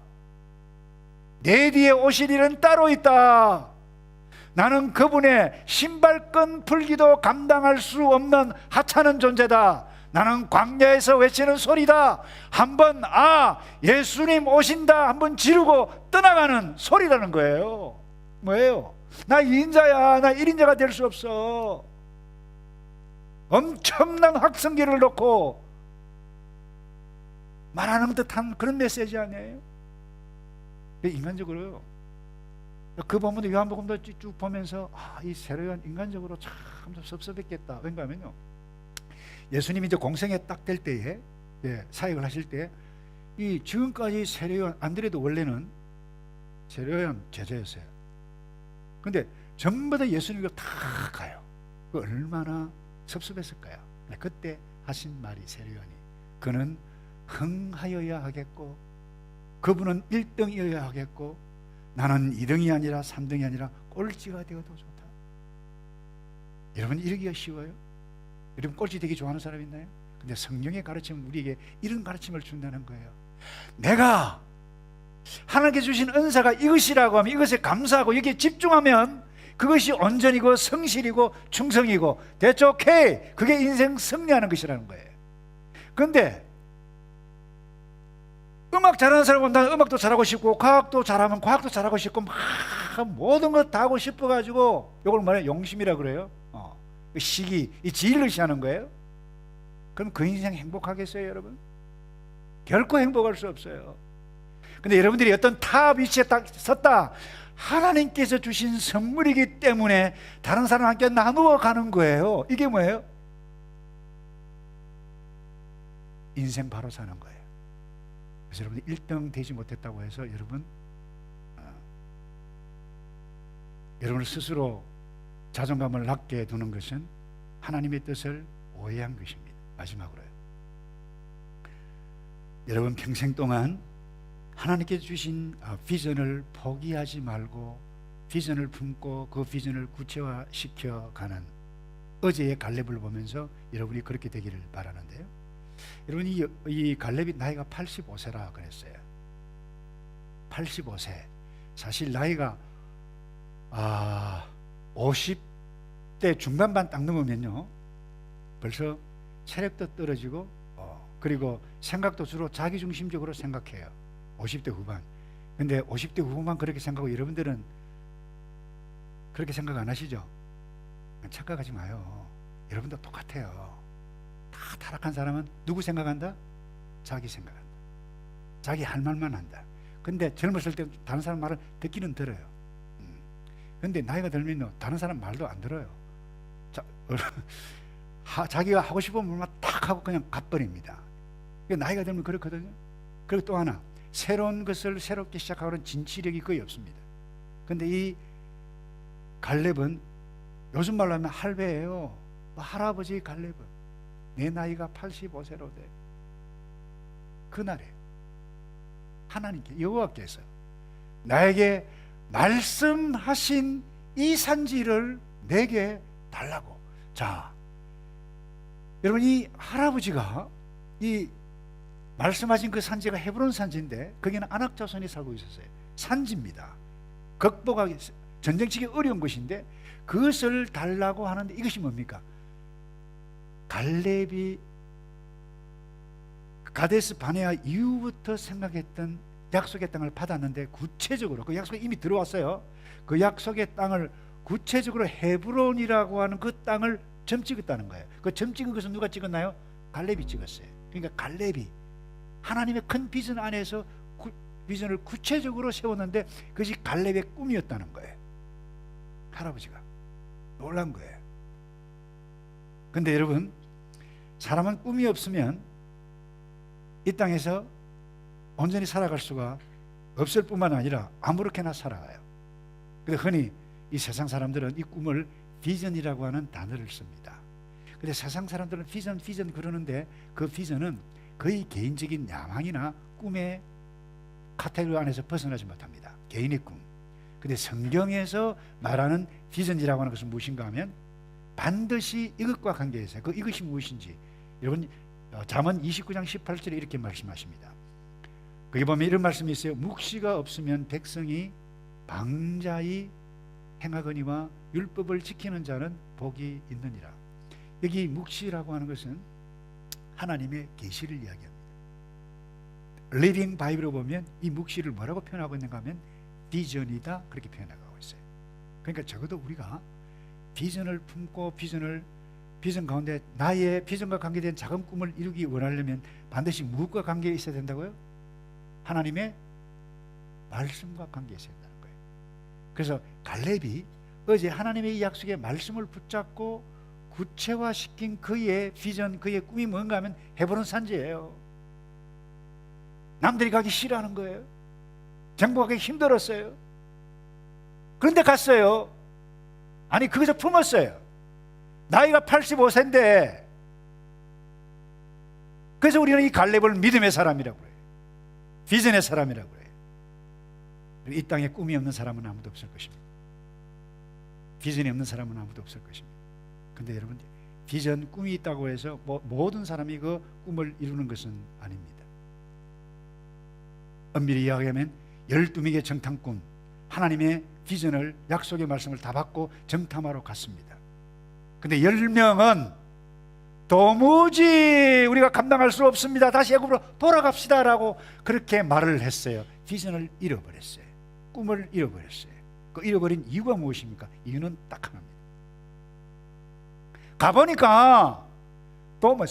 내 뒤에 오실 일은 따로 있다. 나는 그분의 신발끈 풀기도 감당할 수 없는 하찮은 존재다. 나는 광야에서 외치는 소리다. 한번 예수님 오신다 한번 지르고 떠나가는 소리라는 거예요. 뭐예요? 나 2인자야. 나 1인자가 될 수 없어. 엄청난 확성기를 놓고 말하는 듯한 그런 메시지 아니에요? 인간적으로요. 그 본문도 요한복음도 쭉 보면서 이 세례요한 인간적으로 참 섭섭했겠다. 왜냐하면요, 예수님이 이제 공생에 딱 될 때에 사역을 하실 때 이 지금까지 세례요한 안드레도 원래는 세례요한 제자였어요. 근데 전부 다 예수님과 다 가요. 그 얼마나 섭섭했을까요? 그때 하신 말이 세례요한이, 그는 흥하여야 하겠고 그분은 1등이어야 하겠고 나는 2등이 아니라 3등이 아니라 꼴찌가 되어도 좋다. 여러분, 이러기가 쉬워요? 여러분, 꼴찌 되기 좋아하는 사람 있나요? 근데 성령의 가르침은 우리에게 이런 가르침을 준다는 거예요. 내가 하나님께 주신 은사가 이것이라고 하면 이것에 감사하고 여기에 집중하면 그것이 온전이고 성실이고 충성이고 대초케이, 그게 인생 승리하는 것이라는 거예요. 그런데 음악 잘하는 사람은 나는 음악도 잘하고 싶고 과학도 잘하면 과학도 잘하고 싶고 막 모든 것 다 하고 싶어가지고 이걸 뭐냐, 용심이라 그래요. 시기, 이 지일을 시하는 거예요. 그럼 그 인생 행복하겠어요, 여러분? 결코 행복할 수 없어요. 근데 여러분들이 어떤 탑 위치에 딱 섰다, 하나님께서 주신 선물이기 때문에 다른 사람과 함께 나누어 가는 거예요. 이게 뭐예요? 인생 바로 사는 거예요. 그래서 여러분, 1등 되지 못했다고 해서 여러분을 스스로 자존감을 낮게 두는 것은 하나님의 뜻을 오해한 것입니다. 마지막으로요, 여러분 평생 동안 하나님께 주신 비전을 포기하지 말고 비전을 품고 그 비전을 구체화시켜 가는 어제의 갈렙을 보면서 여러분이 그렇게 되기를 바라는데요. 여러분, 이 갈렙이 나이가 85세라 그랬어요. 85세. 사실 나이가 50대 중반반 딱 넘으면요, 벌써 체력도 떨어지고 그리고 생각도 주로 자기중심적으로 생각해요. 50대 후반. 근데 50대 후반 그렇게 생각하고 여러분들은 그렇게 생각 안 하시죠? 착각하지 마요. 여러분도 똑같아요. 다 타락한 사람은 누구 생각한다? 자기 생각한다. 자기 할 말만 한다. 근데 젊었을 때 다른 사람 말을 듣기는 들어요. 근데 나이가 들면요, 다른 사람 말도 안 들어요. 자기가 하고 싶은 말만 딱 하고 그냥 가버립니다. 나이가 들면 그렇거든요. 그리고 또 하나, 새로운 것을 새롭게 시작하는 진취력이 거의 없습니다. 근데 이 갈렙은 요즘 말로 하면 할배예요. 할아버지 갈렙은 내 나이가 85세로 돼. 그날에 하나님께, 여호와께서 나에게 말씀하신 이 산지를 내게 달라고. 자, 여러분, 이 할아버지가 이 말씀하신 그 산지가 헤브론 산지인데 거기는 아낙 자손이 살고 있었어요. 산지입니다. 극복하기 전쟁치기 어려운 것인데 그것을 달라고 하는데 이것이 뭡니까? 갈렙이 가데스 바네아 이후부터 생각했던 약속의 땅을 받았는데 구체적으로 그 약속이 이미 들어왔어요. 그 약속의 땅을 구체적으로 헤브론이라고 하는 그 땅을 점 찍었다는 거예요. 그 점 찍은 것은 누가 찍었나요? 갈렙이 찍었어요. 그러니까 갈렙이 하나님의 큰 비전 안에서 비전을 구체적으로 세웠는데 그것이 갈렙의 꿈이었다는 거예요. 할아버지가 놀란 거예요. 근데 여러분, 사람은 꿈이 없으면 이 땅에서 온전히 살아갈 수가 없을 뿐만 아니라 아무렇게나 살아가요. 근데 흔히 이 세상 사람들은 이 꿈을 비전이라고 하는 단어를 씁니다. 근데 세상 사람들은 비전 그러는데 그 비전은 거의 개인적인 야망이나 꿈의 카테고리 안에서 벗어나지 못합니다. 개인의 꿈. 근데 성경에서 말하는 비전이라고 하는 것은 무엇인가 하면 반드시 이것과 관계해서 이것이 무엇인지, 여러분 잠언 29장 18절에 이렇게 말씀하십니다. 거기 보면 이런 말씀이 있어요. 묵시가 없으면 백성이 방자히 행하거니와 율법을 지키는 자는 복이 있느니라. 여기 묵시라고 하는 것은 하나님의 계시를 이야기합니다. 리빙 바이블을 보면 이 묵시를 뭐라고 표현하고 있는가 하면 비전이다, 그렇게 표현하고 있어요. 그러니까 적어도 우리가 비전을 품고 비전 가운데 나의 비전과 관계된 작은 꿈을 이루기 원하려면 반드시 무엇과 관계에 있어야 된다고요? 하나님의 말씀과 관계에 있어야 된다는 거예요. 그래서 갈렙이 어제 하나님의 이 약속의 말씀을 붙잡고 구체화시킨 그의 비전, 그의 꿈이 뭔가 하면 헤브론 산지예요. 남들이 가기 싫어하는 거예요. 정복하기 힘들었어요. 그런데 갔어요. 아니 거기서 품었어요. 나이가 85세인데. 그래서 우리는 이 갈렙을 믿음의 사람이라고 해요. 비전의 사람이라고 해요. 이 땅에 꿈이 없는 사람은 아무도 없을 것입니다. 비전이 없는 사람은 아무도 없을 것입니다. 근데 여러분, 비전, 꿈이 있다고 해서 모든 사람이 그 꿈을 이루는 것은 아닙니다. 엄밀히 이야기하면 12명의 정탐꾼, 하나님의 비전을, 약속의 말씀을 다 받고 정탐하러 갔습니다. 근데 10명은 도무지 우리가 감당할 수 없습니다, 다시 애굽으로 돌아갑시다 라고 그렇게 말을 했어요. 비전을 잃어버렸어요. 꿈을 잃어버렸어요. 그 잃어버린 이유가 무엇입니까? 이유는 딱 하나입니다. 가보니까 또 뭐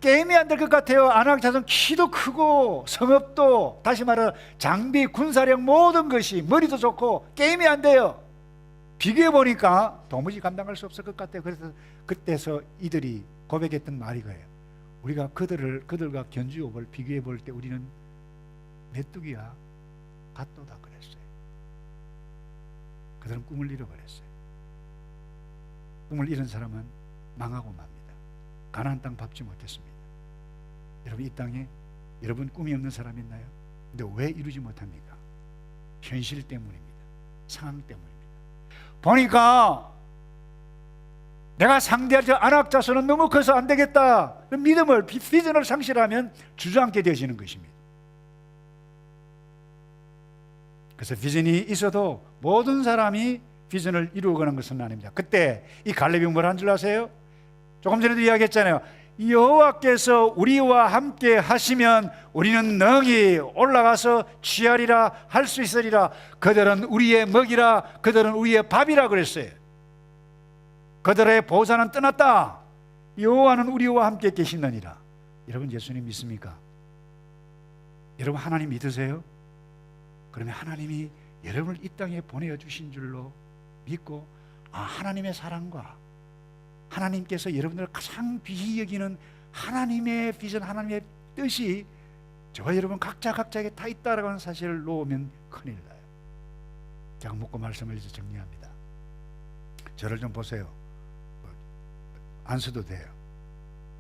게임이 안 될 것 같아요. 아낙 자손 키도 크고 성읍도, 다시 말해 장비, 군사력 모든 것이, 머리도 좋고 게임이 안 돼요. 비교해 보니까 도무지 감당할 수 없을 것 같아요. 그래서 그때서 이들이 고백했던 말이 거예요. 우리가 그들과 견주업을 비교해 볼 때 우리는 메뚜기와 같도다 그랬어요. 그들은 꿈을 잃어버렸어요. 꿈을 잃은 사람은 망하고 맙니다. 가나안 땅 밟지 못했습니다. 여러분, 이 땅에 여러분 꿈이 없는 사람 있나요? 근데 왜 이루지 못합니까? 현실 때문입니다. 상황 때문입니다. 보니까 내가 상대할 저 아낙 자손은 너무 커서 안 되겠다, 믿음을, 비전을 상실하면 주저앉게 되어지는 것입니다. 그래서 비전이 있어도 모든 사람이 비전을 이루어가는 것은 아닙니다. 그때 이 갈렙이 뭘 한 줄 아세요? 조금 전에도 이야기했잖아요. 여호와께서 우리와 함께 하시면 우리는 능히 올라가서 취하리라, 할 수 있으리라. 그들은 우리의 먹이라, 그들은 우리의 밥이라 그랬어요. 그들의 보호자는 떠났다. 여호와는 우리와 함께 계시느니라. 여러분, 예수님 믿습니까? 여러분, 하나님 믿으세요? 그러면 하나님이 여러분을 이 땅에 보내주신 줄로 믿고, 하나님의 사랑과 하나님께서 여러분들을 가장 귀히 여기는 하나님의 비전, 하나님의 뜻이 저와 여러분 각자에게 다 있다라고 하는 사실을 놓으면 큰일 나요. 제가 묻고 말씀을 이제 정리합니다. 저를 좀 보세요. 안 써도 돼요.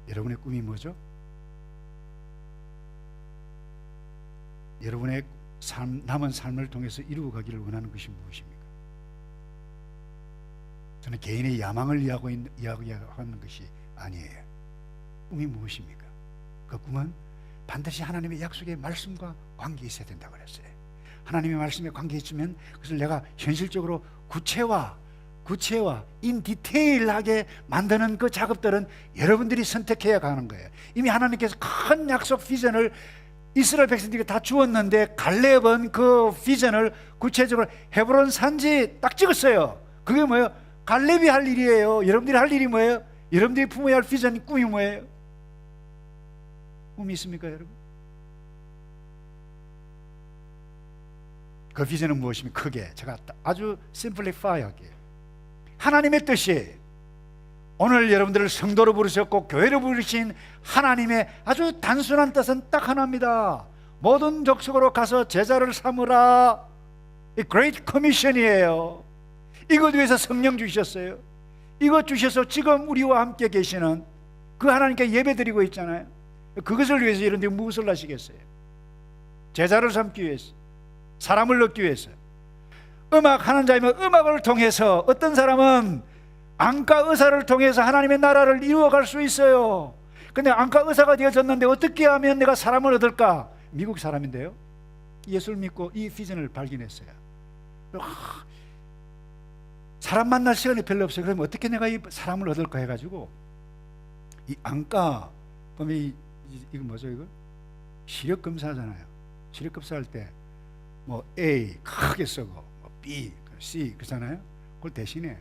여러분의 꿈이 뭐죠? 여러분의 남은 삶을 통해서 이루어가기를 원하는 것이 무엇입니까? 저는 개인의 야망을 이야기하는 것이 아니에요. 꿈이 무엇입니까? 그 꿈은 반드시 하나님의 약속의 말씀과 관계에 있어야 된다고 그랬어요. 하나님의 말씀에 관계에 있으면 그것을 내가 현실적으로 구체화 인 디테일하게 만드는 그 작업들은 여러분들이 선택해야 가는 거예요. 이미 하나님께서 큰 약속 비전을 이스라엘 백성들에게 다 주었는데 갈렙은 그 비전을 구체적으로 헤브론 산지 딱 찍었어요. 그게 뭐예요? 갈렙이 할 일이에요. 여러분들이 할 일이 뭐예요? 여러분들이 품어야 할 비전, 꿈이 뭐예요? 꿈이 있습니까, 여러분? 그 비전은 무엇입니까? 크게 제가 아주 심플리파이 할게요. 하나님의 뜻이, 오늘 여러분들을 성도로 부르셨고 교회로 부르신 하나님의 아주 단순한 뜻은 딱 하나입니다. 모든 족속으로 가서 제자를 삼으라. 이 Great Commission이에요. 이것 위해서 성령 주셨어요. 이것 주셔서 지금 우리와 함께 계시는 그 하나님께 예배드리고 있잖아요. 그것을 위해서 여러분들이 무엇을 하시겠어요? 제자를 삼기 위해서, 사람을 얻기 위해서. 음악하는 자이면 음악을 통해서, 어떤 사람은 안과 의사를 통해서 하나님의 나라를 이루어갈 수 있어요. 근데 안과 의사가 되어졌는데 어떻게 하면 내가 사람을 얻을까? 미국 사람인데요, 예수를 믿고 이 비전을 발견했어요. 사람 만날 시간이 별로 없어요. 그러면 어떻게 내가 이 사람을 얻을까 해가지고 이 안과 보면 이거 뭐죠 이거? 시력 검사잖아요. 시력 검사할 때 뭐 A 크게 쓰고 뭐 B, C 그렇잖아요. 그걸 대신에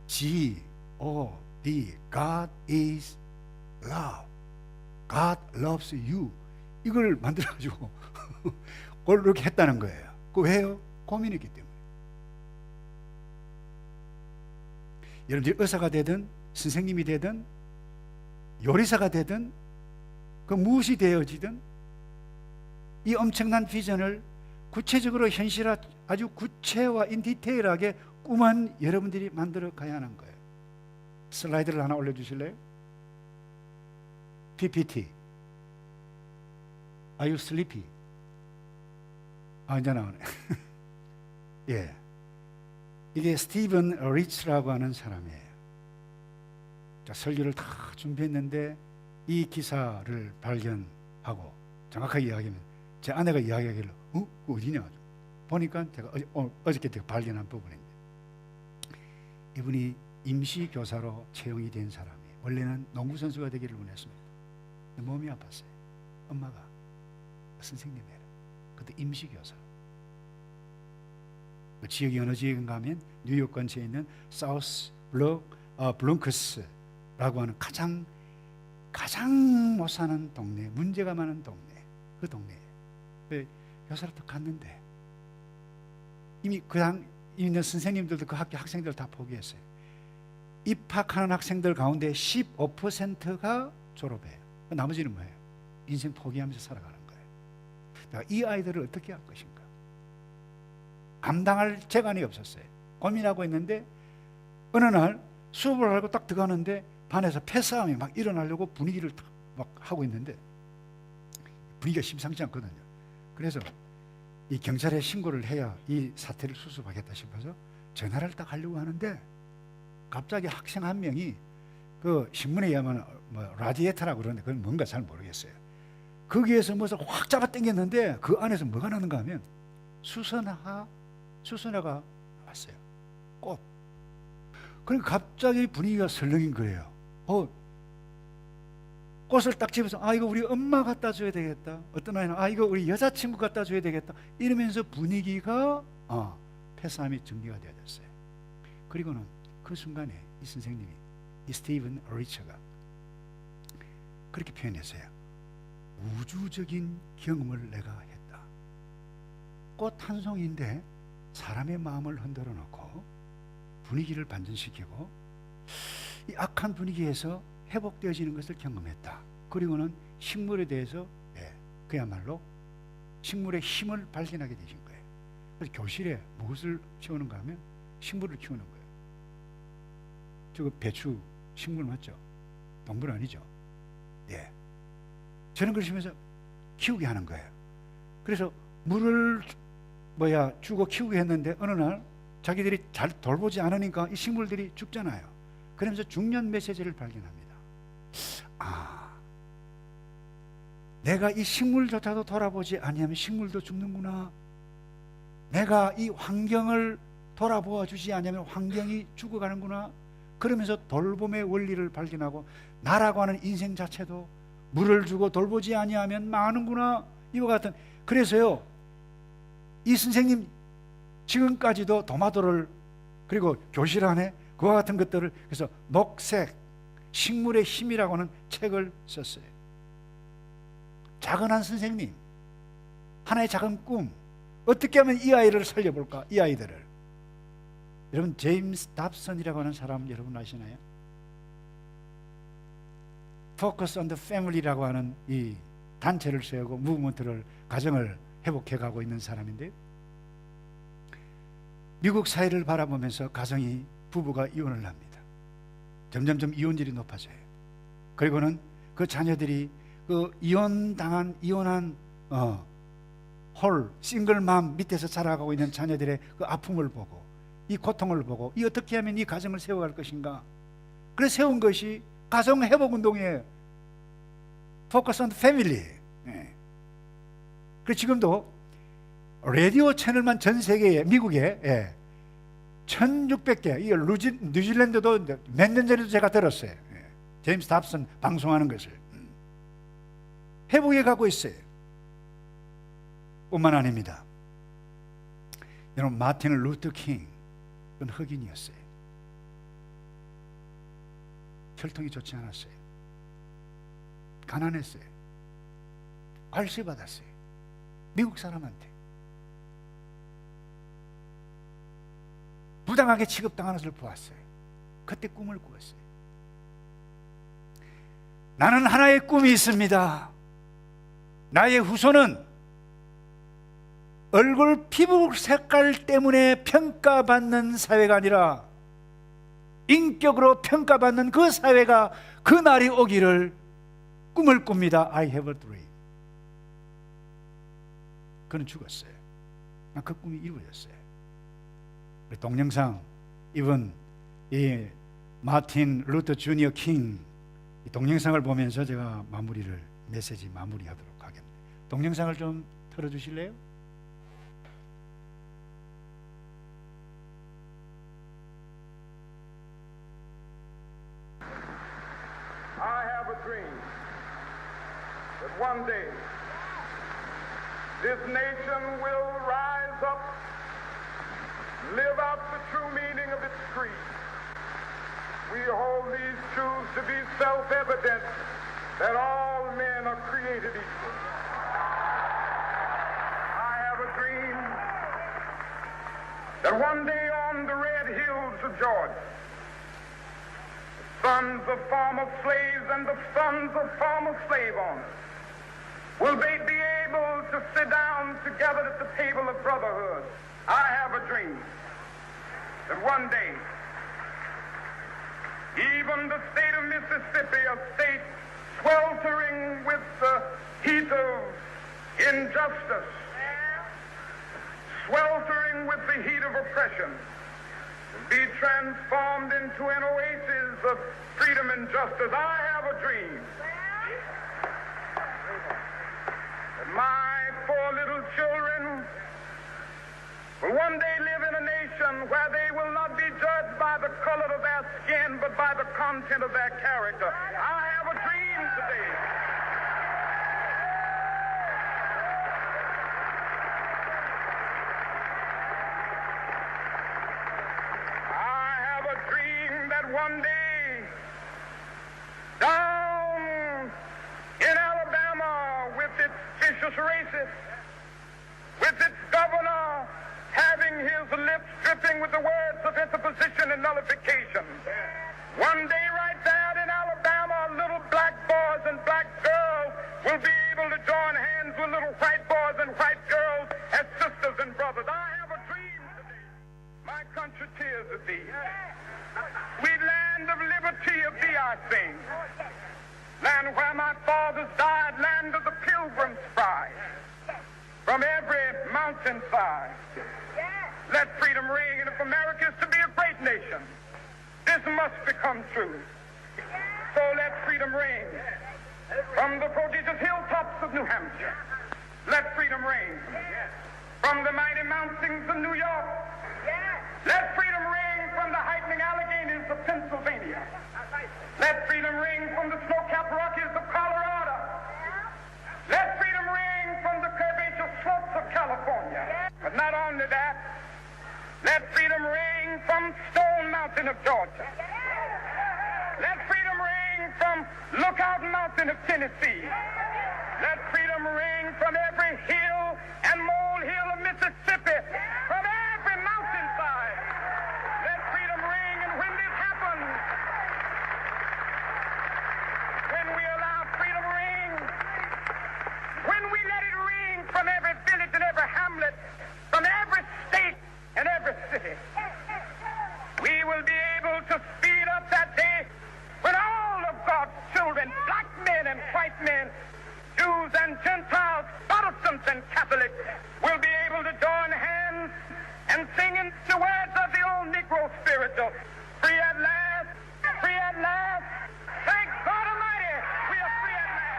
G, O, D, God is love, God loves you 이걸 만들어가지고 그걸 이렇게 했다는 거예요. 그 왜요? 고민이기 때문에. 여러분들이 의사가 되든 선생님이 되든 요리사가 되든 그 무엇이 되어지든 이 엄청난 비전을 구체적으로 현실화 아주 구체화 인 디테일하게 꿈은 여러분들이 만들어 가야 하는 거예요. 슬라이드를 하나 올려주실래요? PPT. Are you sleepy? 이제 나오네. 예. 이게 스티븐 리치라고 하는 사람이에요. 자, 설교를 다 준비했는데 이 기사를 발견하고 정확하게 이야기하면 제 아내가 이야기하길래 어디냐 보니까 제가 어저께 제가 발견한 부분인데 이분이 임시교사로 채용이 된 사람이에요. 원래는 농구선수가 되기를 원했습니다. 근데 몸이 아팠어요. 엄마가 선생님이에요. 그때 임시교사. 그 지역이 어느 지역인가 하면 뉴욕 근처에 있는 사우스 블롱크스라고 하는 가장 못 사는 동네, 문제가 많은 동네, 그 동네에 교사로 딱 갔는데 이미 있는 선생님들도 그 학교 학생들 다 포기했어요. 입학하는 학생들 가운데 15%가 졸업해요. 나머지는 뭐예요? 인생 포기하면서 살아가는 거예요. 내가 이 아이들을 어떻게 할 것인가? 감당할 재간이 없었어요. 고민하고 있는데 어느 날 수업을 하고 딱 들어가는데 반에서 패싸움이 막 일어나려고 분위기를 막 하고 있는데 분위기가 심상치 않거든요. 그래서 이 경찰에 신고를 해야 이 사태를 수습하겠다 싶어서 전화를 딱 하려고 하는데 갑자기 학생 한 명이 그 신문에 의하면 뭐 라디에이터라고 그러는데 그건 뭔가 잘 모르겠어요. 거기에서 무엇을 확 잡아 당겼는데 그 안에서 뭐가 나는가 하면 수선화가 나왔어요. 꽃. 그러니까 갑자기 분위기가 설렁인 거예요. 꽃을 딱 집어서 이거 우리 엄마 갖다 줘야 되겠다. 어떤 아이는 이거 우리 여자친구 갖다 줘야 되겠다. 이러면서 분위기가 패싸움이 정리가 되어졌어요. 그리고는 그 순간에 이 선생님이 이 스티븐 리처가 그렇게 표현했어요. 우주적인 경험을 내가 했다. 꽃 한 송이인데 사람의 마음을 흔들어 놓고 분위기를 반전시키고 이 악한 분위기에서 회복되어지는 것을 경험했다. 그리고는 식물에 대해서 그야말로 식물의 힘을 발견하게 되신 거예요. 그래서 교실에 무엇을 키우는가 하면 식물을 키우는 거예요. 저거 배추 식물 맞죠? 동물 아니죠? 예. 저는 그러시면서 키우게 하는 거예요. 그래서 물을 주고 키우게 했는데 어느 날 자기들이 잘 돌보지 않으니까 이 식물들이 죽잖아요. 그러면서 중요한 메시지를 발견합니다. 내가 이 식물조차도 돌아보지 아니하면 식물도 죽는구나. 내가 이 환경을 돌아보아 주지 않으면 환경이 죽어가는구나. 그러면서 돌봄의 원리를 발견하고 나라고 하는 인생 자체도 물을 주고 돌보지 아니하면 망하는구나. 이와 같은. 그래서요 이 선생님 지금까지도 도마도를 그리고 교실 안에 그와 같은 것들을 그래서 녹색 식물의 힘이라고 하는 책을 썼어요. 작은 한 선생님 하나의 작은 꿈 어떻게 하면 이 아이를 살려볼까? 이 아이들을 여러분 제임스 답슨이라고 하는 사람 여러분 아시나요? Focus on the Family라고 하는 이 단체를 세우고 무브먼트를 가정을 회복해가고 있는 사람인데요. 미국 사회를 바라보면서 가정이 부부가 이혼을 합니다. 점점점 이혼율이 높아져요. 그리고는 그 자녀들이 그 이혼한 싱글맘 밑에서 자라가고 있는 자녀들의 그 아픔을 보고 이 고통을 보고 이 어떻게 하면 이 가정을 세워갈 것인가. 그래서 세운 것이 가정회복운동이에요. Focus on the Family. 그래서 지금도 라디오 채널만 전 세계에 미국에 1600개. 이거 뉴질랜드도 몇 년 전에도 제가 들었어요. 제임스 답슨 방송하는 것을 회복해 가고 있어요. 뿐만 아닙니다. 여러분, 마틴 루터 킹, 그건 흑인이었어요. 혈통이 좋지 않았어요. 가난했어요. 괄시받았어요. 미국 사람한테 부당하게 취급당하는 것을 보았어요. 그때 꿈을 꾸었어요. 나는 하나의 꿈이 있습니다. 나의 후손은 얼굴 피부 색깔 때문에 평가받는 사회가 아니라 인격으로 평가받는 그 사회가 그 날이 오기를 꿈을 꿉니다. I have a dream. 그는 죽었어요. 그 꿈이 이루어졌어요. 동영상 이번 이 마틴 루터 주니어 킹 이 동영상을 보면서 제가 메시지 마무리하도록 하겠습니다. 동영상을 좀 틀어주실래요? I have a dream that one day this nation will rise up, live out the true meaning of its creed. We hold these truths to be self-evident, that all men are created equal. I have a dream that one day on the red hills of Georgia, sons of former slaves and the sons of former slave owners will they be able to sit down together at the table of brotherhood. I have a dream that one day even the state of Mississippi, a state sweltering with the heat of injustice, sweltering with the heat of oppression, be transformed into an oasis of freedom and justice. I have a dream that my 4 little children will one day live in a nation where they will not be judged by the color of their skin, but by the content of their character. I have a dream today. I have a dream that one day, down in Alabama, with its vicious racists, with its governor having his lips dripping with the words of interposition and nullification. One day right there in Alabama, little black boys and black girls will be able to join hands with little white boys and white girls as sisters and brothers. I have a dream today. My country tears of thee. Sweet land of liberty of thee I sing. Land where my fathers died, land of the pilgrim's pride. From every mountainside, let freedom ring, and if America is to be a great nation, this must become true. So let freedom ring from the prodigious hilltops of New Hampshire. Let freedom ring from the mighty mountains of New York. Let freedom ring from the heightening Alleghanies of Pennsylvania. Let freedom ring from the snow-capped Rockies of Colorado. Let freedom ring from the curvaceous slopes of California. But not only that, let freedom ring from Stone Mountain of Georgia. Let freedom ring from Lookout Mountain of Tennessee. Let freedom ring from every hill and molehill of Mississippi, from every mountainside. Let freedom ring, and when this happens, when we allow freedom ring, when we let it ring from every village and every hamlet, from every state and every city, we will be able to speed up that day when all of God's children, black men and white men, Jews and Gentiles, Protestants and Catholics, will be able to join hands and sing in the words of the old Negro spiritual, free at last, free at last, thank God Almighty, we are free at last.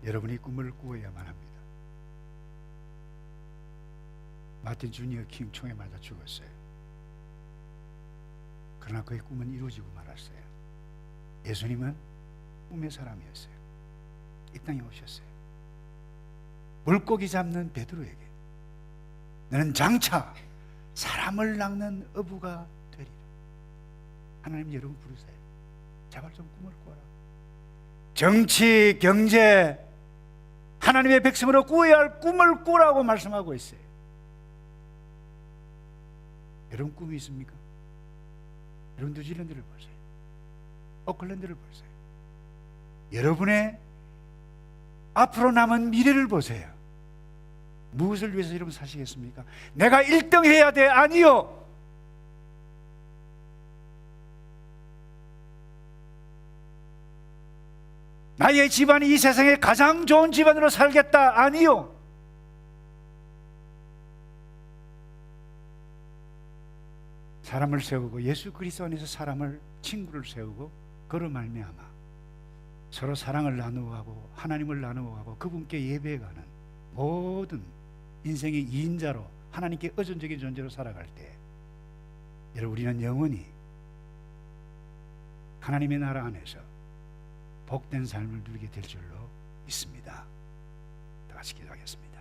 여러분이 꿈을 꾸어야만 합니다. 마틴 주니어 킹 총에 맞아 죽었어요. 그러나 그의 꿈은 이루어지고 말았어요. 예수님은 꿈의 사람이었어요. 이 땅에 오셨어요. 물고기 잡는 베드로에게 너는 장차 사람을 낚는 어부가 되리라. 하나님 여러분 부르세요. 제발 좀 꿈을 꿔라. 정치, 경제, 하나님의 백성으로 꾸어야 할 꿈을 꾸라고 말씀하고 있어요. 여러분 꿈이 있습니까? 여러분 뉴질랜드를 보세요. 오클랜드를 보세요. 여러분의 앞으로 남은 미래를 보세요. 무엇을 위해서 여러분 사시겠습니까? 내가 1등 해야 돼? 아니요. 나의 집안이 이 세상에 가장 좋은 집안으로 살겠다? 아니요. 사람을 세우고 예수 그리스도 안에서 사람을 친구를 세우고 그로 말미암아 서로 사랑을 나누어가고 하나님을 나누어가고 그분께 예배가는 모든 인생의 2인자로 하나님께 의존적인 존재로 살아갈 때 여러분 우리는 영원히 하나님의 나라 안에서 복된 삶을 누리게 될 줄로 믿습니다. 다 같이 기도하겠습니다.